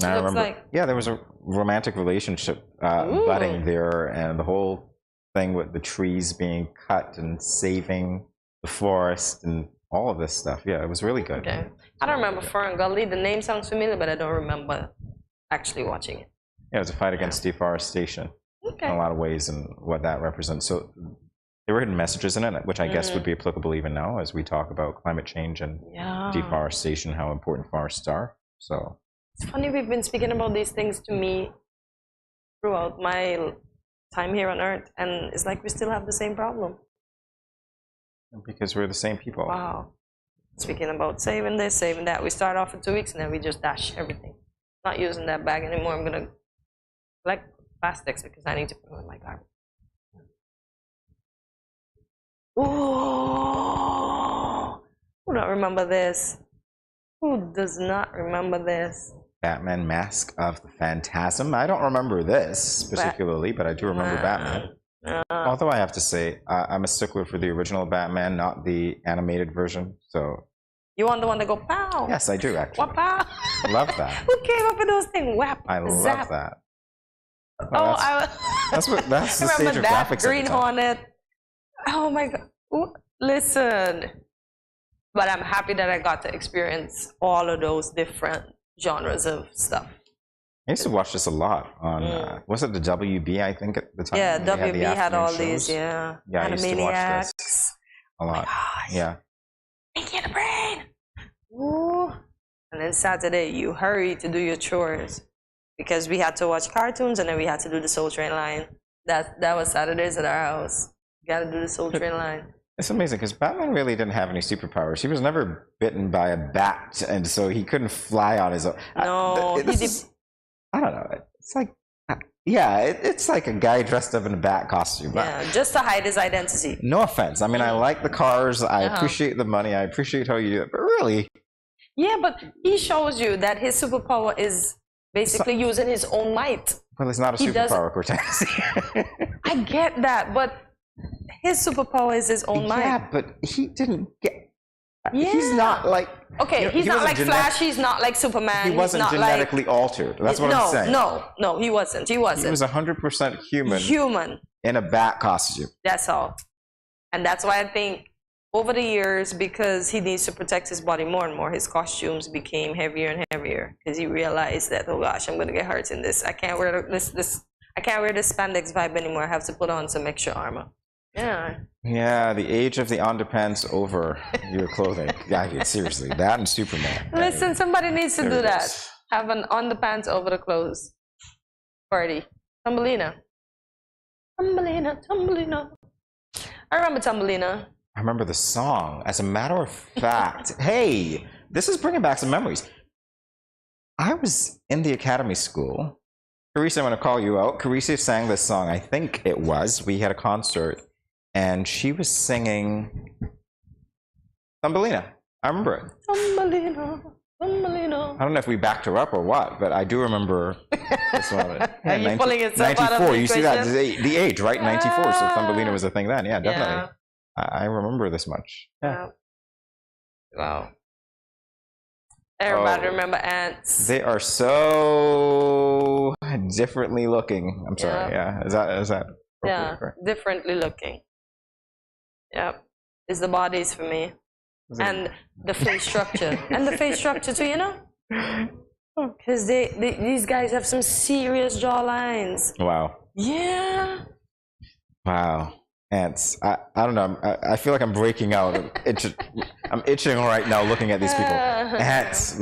I
looks
remember,
like-
yeah, there was a romantic relationship budding there, and the whole thing with the trees being cut and saving the forest and all of this stuff. Yeah, it was really good.
Okay. I don't remember Fern Gully. The name sounds familiar, but I don't remember actually watching it.
Yeah, it was a fight against deforestation in a lot of ways and what that represents. So there were hidden messages in it, which I guess would be applicable even now as we talk about climate change and deforestation, how important forests are. So
it's funny we've been speaking about these things to me throughout my time here on Earth, and it's like we still have the same problem.
because we're the same people.
Wow. Speaking about saving this, saving that, we start off for 2 weeks and then we just dash everything. Not using that bag anymore. I'm gonna collect plastics because I need to put them in my garbage. Oh, who don't remember this? Who does not remember this?
Batman Mask of the Phantasm. I don't remember this particularly, but I do remember Batman. Although I have to say, I'm a stickler for the original Batman, not the animated version. So
you want the one that go pow?
yes, I do actually.
What pow?
Love that.
Who came up with those things? Whap.
I love
zap.
that.
Well,
that's the
I
stage
remember
of
that
graphics.
Green Hornet. Oh my God! Ooh, listen, but I'm happy that I got to experience all of those different genres of stuff.
I used to watch this a lot on. Was it the WB? I think at the time.
Yeah,
They
WB
the
had all
afternoon
these.
shows.
Yeah,
Yeah, I used to watch
Animaniacs.
this a lot. Yeah.
Pinky and the Brain. Ooh. And then Saturday, you hurry to do your chores because we had to watch cartoons and then we had to do the Soul Train line. That was Saturdays at our house. You gotta do the Soul Train line.
It's amazing because Batman really didn't have any superpowers. He was never bitten by a bat, and so he couldn't fly on his own.
No,
I don't know. It's like, it's like a guy dressed up in a bat costume.
Yeah, just to hide his identity.
No offense. I mean, I like the cars. I appreciate the money. I appreciate how you do it. But really,
yeah, but he shows you that his superpower is basically using his own might.
well, it's not a superpower, Cortez.
I get that, but his superpower is his own might.
Yeah, but he didn't get.
Yeah.
He's not like.
Okay, he's not like Flash. He's not like Superman.
He wasn't
he's not
genetically altered. That's what I'm saying.
No, he wasn't. He wasn't.
He was 100% human.
Human.
In a bat costume.
That's all. And that's why I think over the years, because he needs to protect his body more and more, his costumes became heavier and heavier because he realized that, oh gosh, I'm gonna get hurt in this. I can't wear this. I can't wear this spandex vibe anymore. I have to put on some extra armor. Yeah.
Yeah, the age of the underpants over your clothing. Yeah, seriously, that and Superman.
Listen, somebody needs to
There
do
it
that.
is.
Have an underpants over the clothes party. Thumbelina. Thumbelina. I remember Thumbelina.
I remember the song. As a matter of fact, hey, this is bringing back some memories. I was in the academy school. Carissa, I'm going to call you out. Carissa sang this song, I think it was. We had a concert, and she was singing Thumbelina. I remember it.
Thumbelina.
I don't know if we backed her up or what, but I do remember this one.
Are you pulling yourself out of
94,
the
you see that?
equation?
The age, right? 94, so Thumbelina was a thing then. Yeah, definitely. I remember this much. Yeah.
Wow. Everybody remember ants.
They are so differently looking. I'm sorry. Yeah. Is that
Yeah, differently looking. Yep. It's the bodies for me. And the face structure. And the face structure too, you know? Because these guys have some serious jawlines.
Wow.
Yeah.
Wow. Ants. I don't know. I feel like I'm breaking out. I'm itching right now looking at these people. Ants.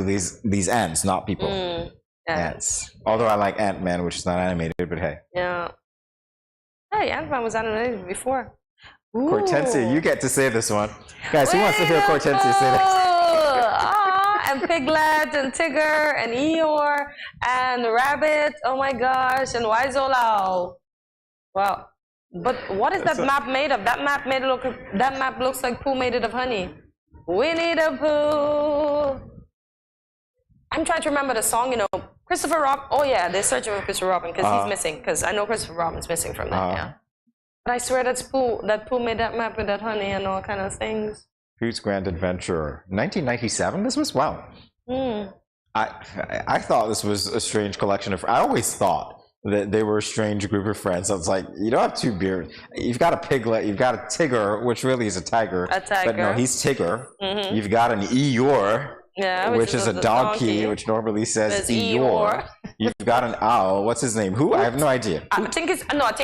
These ants, not people. Ants. Although I like Ant-Man, which is not animated, but hey.
Yeah. Hey, Ant-Man was animated before.
Cortensia, you get to say this one. Guys, who wants to hear Cortensia say this?
And Piglet and Tigger and Eeyore and Rabbit. Oh my gosh. And Waizolau. Well, But what is that map made of? That map looks like Pooh made it of honey. Winnie the Pooh. I'm trying to remember the song, you know. Christopher Robin. Oh yeah, they're searching for Christopher Robin because he's missing. Because I know Christopher Robin's missing from that. Yeah. But I swear that's Pooh. That Pooh made that map with that honey and all kind of things.
Pooh's Grand Adventure, 1997. This was I thought this was a strange collection of. I always thought that they were a strange group of friends. I was like, you don't have two beards. You've got a piglet. You've got a Tigger, which really is a tiger.
A tiger.
But no, he's Tigger. You've got an Eeyore.
Yeah,
which is a donkey, which normally says Eeyore. You've got an owl. What's his name? Who? I have no idea.
I think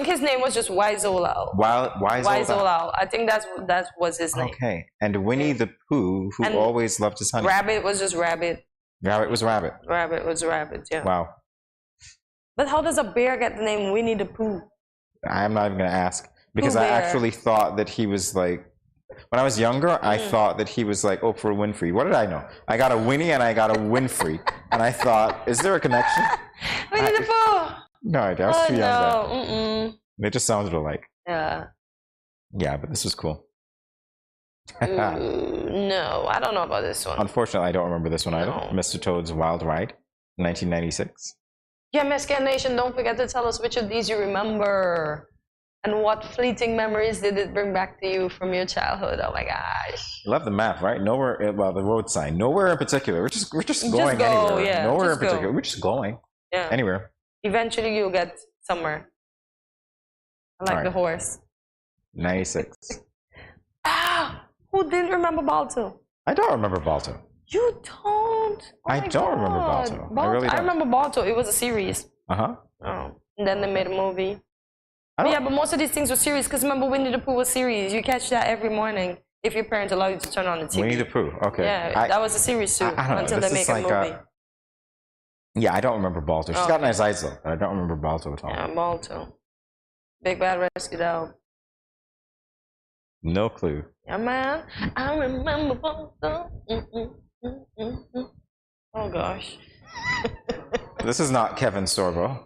his name was just Wiseowl.
Wiseowl.
I think that was his name.
Okay. And Winnie the Pooh, who always loved his honey.
Rabbit was just Rabbit.
Rabbit was Rabbit.
Rabbit was Rabbit. Yeah.
Wow.
But how does a bear get the name Winnie the Pooh?
I'm not even going to ask because I actually thought that he was like. When I was younger, I thought that he was like Oprah Winfrey. What did I know? I got a Winnie and I got a Winfrey. And I thought, is there a connection?
Winnie the Pooh!
No idea. I was too young then. They just sounded alike.
Yeah.
Yeah, but this was cool.
No, I don't know about this one.
Unfortunately, I don't remember this one either. Mr. Toad's Wild Ride, 1996.
Yeah, Mescan Nation, don't forget to tell us which of these you remember. And what fleeting memories did it bring back to you from your childhood? Oh my gosh!
Love the map, right? Nowhere. Well, the road sign. Nowhere in particular. We're just going anywhere.
Yeah,
nowhere in particular. We're just going.
Yeah.
Anywhere.
Eventually, you'll get somewhere. I like the horse.
96.
Who didn't remember Balto?
I don't remember Balto.
You don't?
I don't remember Balto. I really don't.
I remember Balto. It was a series.
Oh.
And then they made a movie. Yeah, but most of these things were series because remember Winnie the Pooh was series. You catch that every morning if your parents allow you to turn on the TV.
Winnie the Pooh, okay.
Yeah, that was a series too until they make a movie.
Yeah, I don't remember Balto. She's got nice eyes though. I don't remember Balto at all.
Yeah, Balto. Big Bad Rescue Dog.
No clue.
Yeah, man. I remember Balto. Oh gosh.
This is not Kevin Sorbo.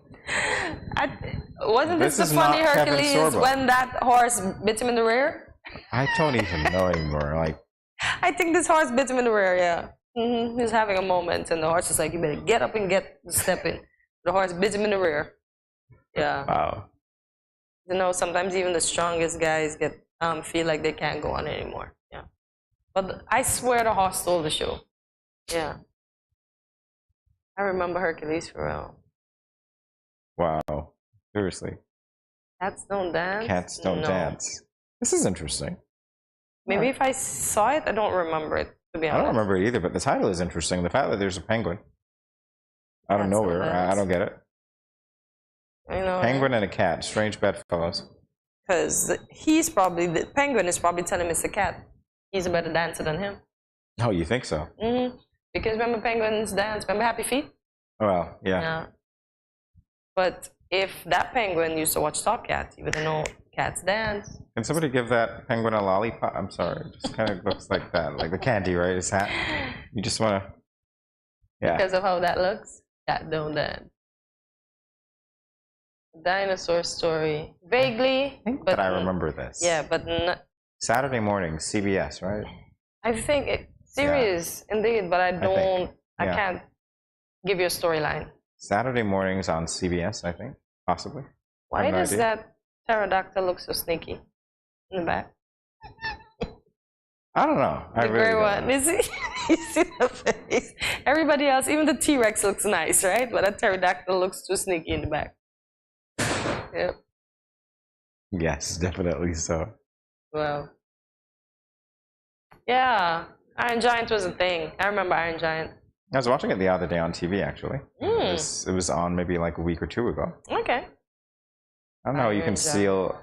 Wasn't this the funny Hercules when that horse bit him in the rear?
I don't even know anymore. Like,
I think this horse bit him in the rear. Yeah, he was having a moment, and the horse was like, "You better get up and get stepping." The horse bit him in the rear. Yeah.
Wow.
You know, sometimes even the strongest guys get feel like they can't go on anymore. Yeah. But I swear the horse stole the show. Yeah. I remember Hercules for real.
Wow. Seriously.
Cats don't dance?
Cats don't dance. This is interesting.
Maybe if I saw it, I don't remember it, to be honest.
I don't remember it either, but the title is interesting. The fact that there's a penguin out of nowhere, I don't get it.
I know.
Penguin and a cat, strange bedfellows.
Because the penguin is probably telling Mr. Cat he's a better dancer than him.
Oh, you think so?
Because remember penguins dance? Remember Happy Feet?
Well, yeah.
But if that penguin used to watch Top Cat, he would know cats dance.
Can somebody give that penguin a lollipop? I'm sorry. It just kind of looks like that. Like the candy, right? His hat. You just want to... Yeah.
Because of how that looks? Cat don't dance. Dinosaur Story. Vaguely.
But I remember this.
Yeah, but...
Saturday morning, CBS, right?
I think it's serious, indeed, but I can't give you a storyline.
Saturday mornings on CBS, I think, possibly.
Why does that pterodactyl look so sneaky in the back?
I don't know. I really don't know.
You see the face? Everybody else, even the T-Rex looks nice, right? But that pterodactyl looks too sneaky in the back. Yep.
Yes, definitely so.
Well. Yeah, Iron Giant was a thing. I remember Iron Giant.
I was watching it the other day on TV, actually. It was on maybe like a week or two ago.
Okay.
I don't know how you can steal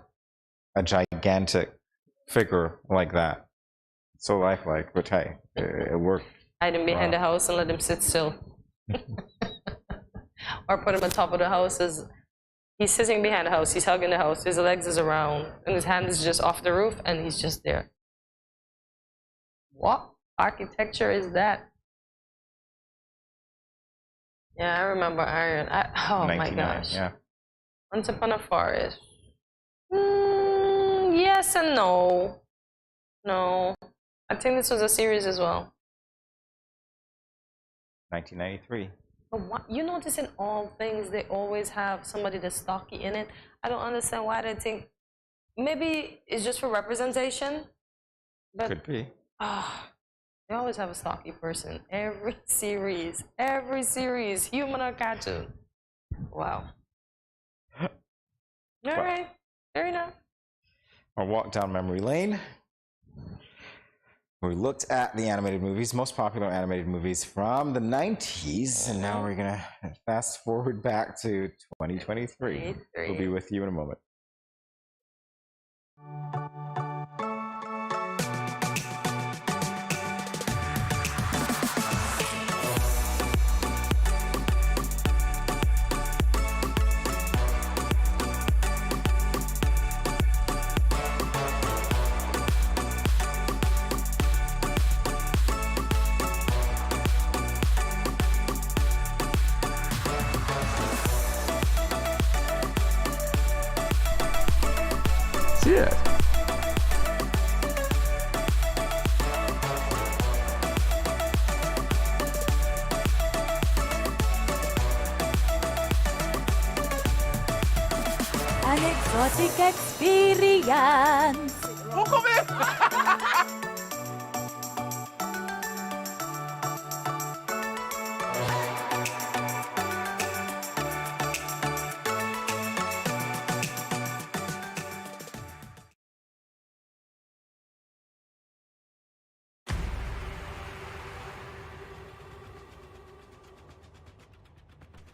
a gigantic figure like that. It's so lifelike, but hey, it worked.
Hide him behind the house and let him sit still. Or put him on top of the house. He's sitting behind the house, he's hugging the house, his legs is around, and his hand is just off the roof, and he's just there. What architecture is that? Yeah, I remember Iron. Oh my gosh.
Yeah.
Once Upon a Forest. Yes and no. No. I think this was a series as well.
1993.
But what, you notice in all things, they always have somebody that's stocky in it. I don't understand why they think, maybe it's just for representation. But,
could be.
They always have a stocky person. Every series, human or cartoon. Wow. All right, fair enough.
Our walk down memory lane. We looked at the animated movies, most popular animated movies from the 90s, and now we're gonna fast forward back to 2023. We'll be with you in a moment. Yeah.
An exotic experience.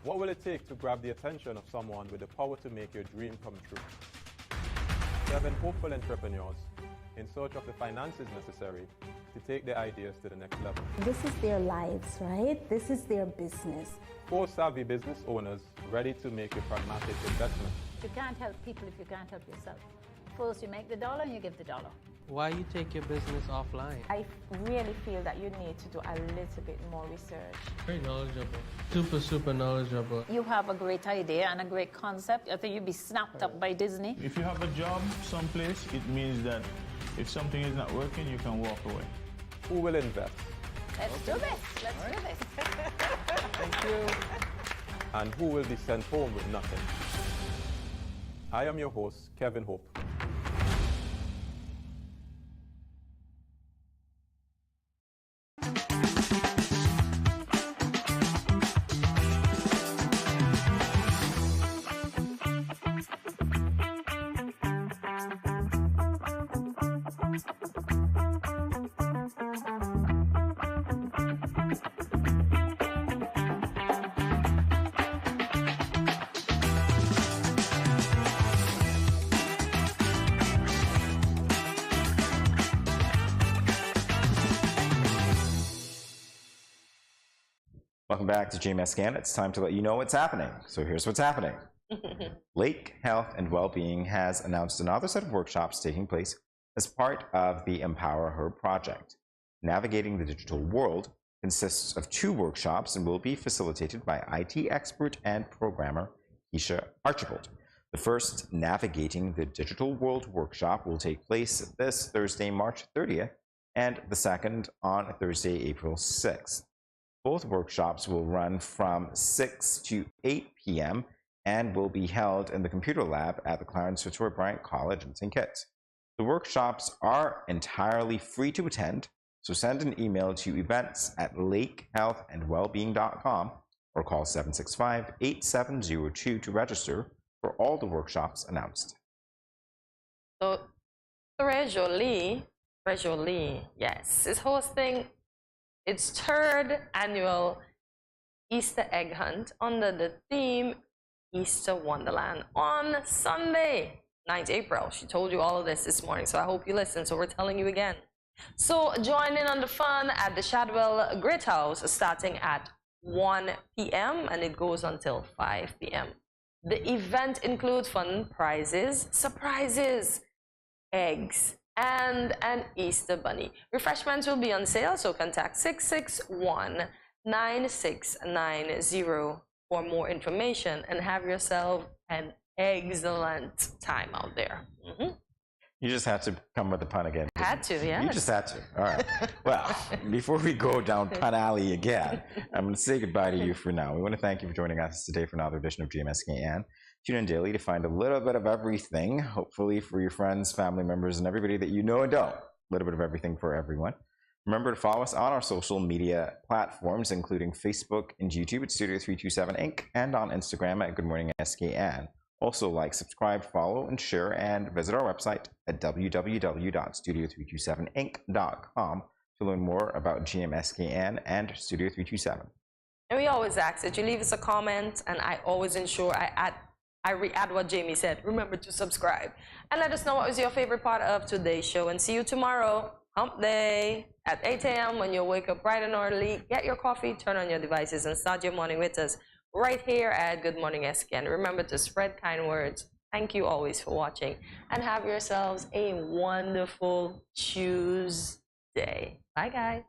What will it take to grab the attention of someone with the power to make your dream come true? 7 hopeful entrepreneurs in search of the finances necessary to take their ideas to the next level.
This is their lives, right? This is their business.
4 savvy business owners ready to make a pragmatic investment.
You can't help people if you can't help yourself. First, you make the dollar and you give the dollar.
Why you take your business offline?
I really feel that you need to do a little bit more research.
Very knowledgeable. Super knowledgeable.
You have a great idea and a great concept. I think you'd be snapped up by Disney.
If you have a job someplace, it means that if something is not working, you can walk away.
Who will invest?
Let's do this. Let's do this.
Thank you. And who will be sent home with nothing? I am your host, Kevin Hope.
Welcome back to GMS Scan. It's time to let you know what's happening. So here's what's happening. Lake Health and Wellbeing has announced another set of workshops taking place as part of the Empower Her project. Navigating the Digital World consists of 2 workshops and will be facilitated by IT expert and programmer Keisha Archibald. The first, Navigating the Digital World workshop, will take place this Thursday, March 30th, and the second on Thursday, April 6th. Both workshops will run from 6 to 8 p.m. and will be held in the computer lab at the Clarence Fitzroy Bryant College in St. Kitts. The workshops are entirely free to attend, so send an email to events@lakehealthandwellbeing.com or call 765-8702 to register for all the workshops announced.
So, Treasure Lee, yes, is hosting its 3rd annual Easter egg hunt under the theme Easter Wonderland on Sunday, 9th April. She told you all of this morning, so I hope you listen. So we're telling you again. So join in on the fun at the Shadwell Great House starting at 1 p.m. and it goes until 5 p.m. The event includes fun prizes, surprises, eggs, and an Easter bunny. Refreshments will be on sale, so contact 661-9690 for more information and have yourself an excellent time out there.
You just had to come with the pun again.
Had to, yeah.
You just had to. All right. Well, before we go down pun alley again, I'm going to say goodbye to you for now. We want to thank you for joining us today for another edition of GMSKN. Tune in daily to find a little bit of everything, hopefully for your friends, family members, and everybody that you know and don't. A little bit of everything for everyone. Remember to follow us on our social media platforms, including Facebook and YouTube at Studio 327 Inc. and on Instagram at Good Morning SKN. Also like, subscribe, follow, and share, and visit our website at www.studio327inc.com to learn more about GMSKN and Studio 327.
And we always ask that you leave us a comment, and I always ensure I re-add what Jamie said. Remember to subscribe. And let us know what was your favorite part of today's show. And see you tomorrow, Hump Day, at 8 a.m. when you wake up bright and early. Get your coffee, turn on your devices, and start your morning with us right here at Good Morning SKN. Remember to spread kind words. Thank you always for watching. And have yourselves a wonderful Tuesday. Bye, guys.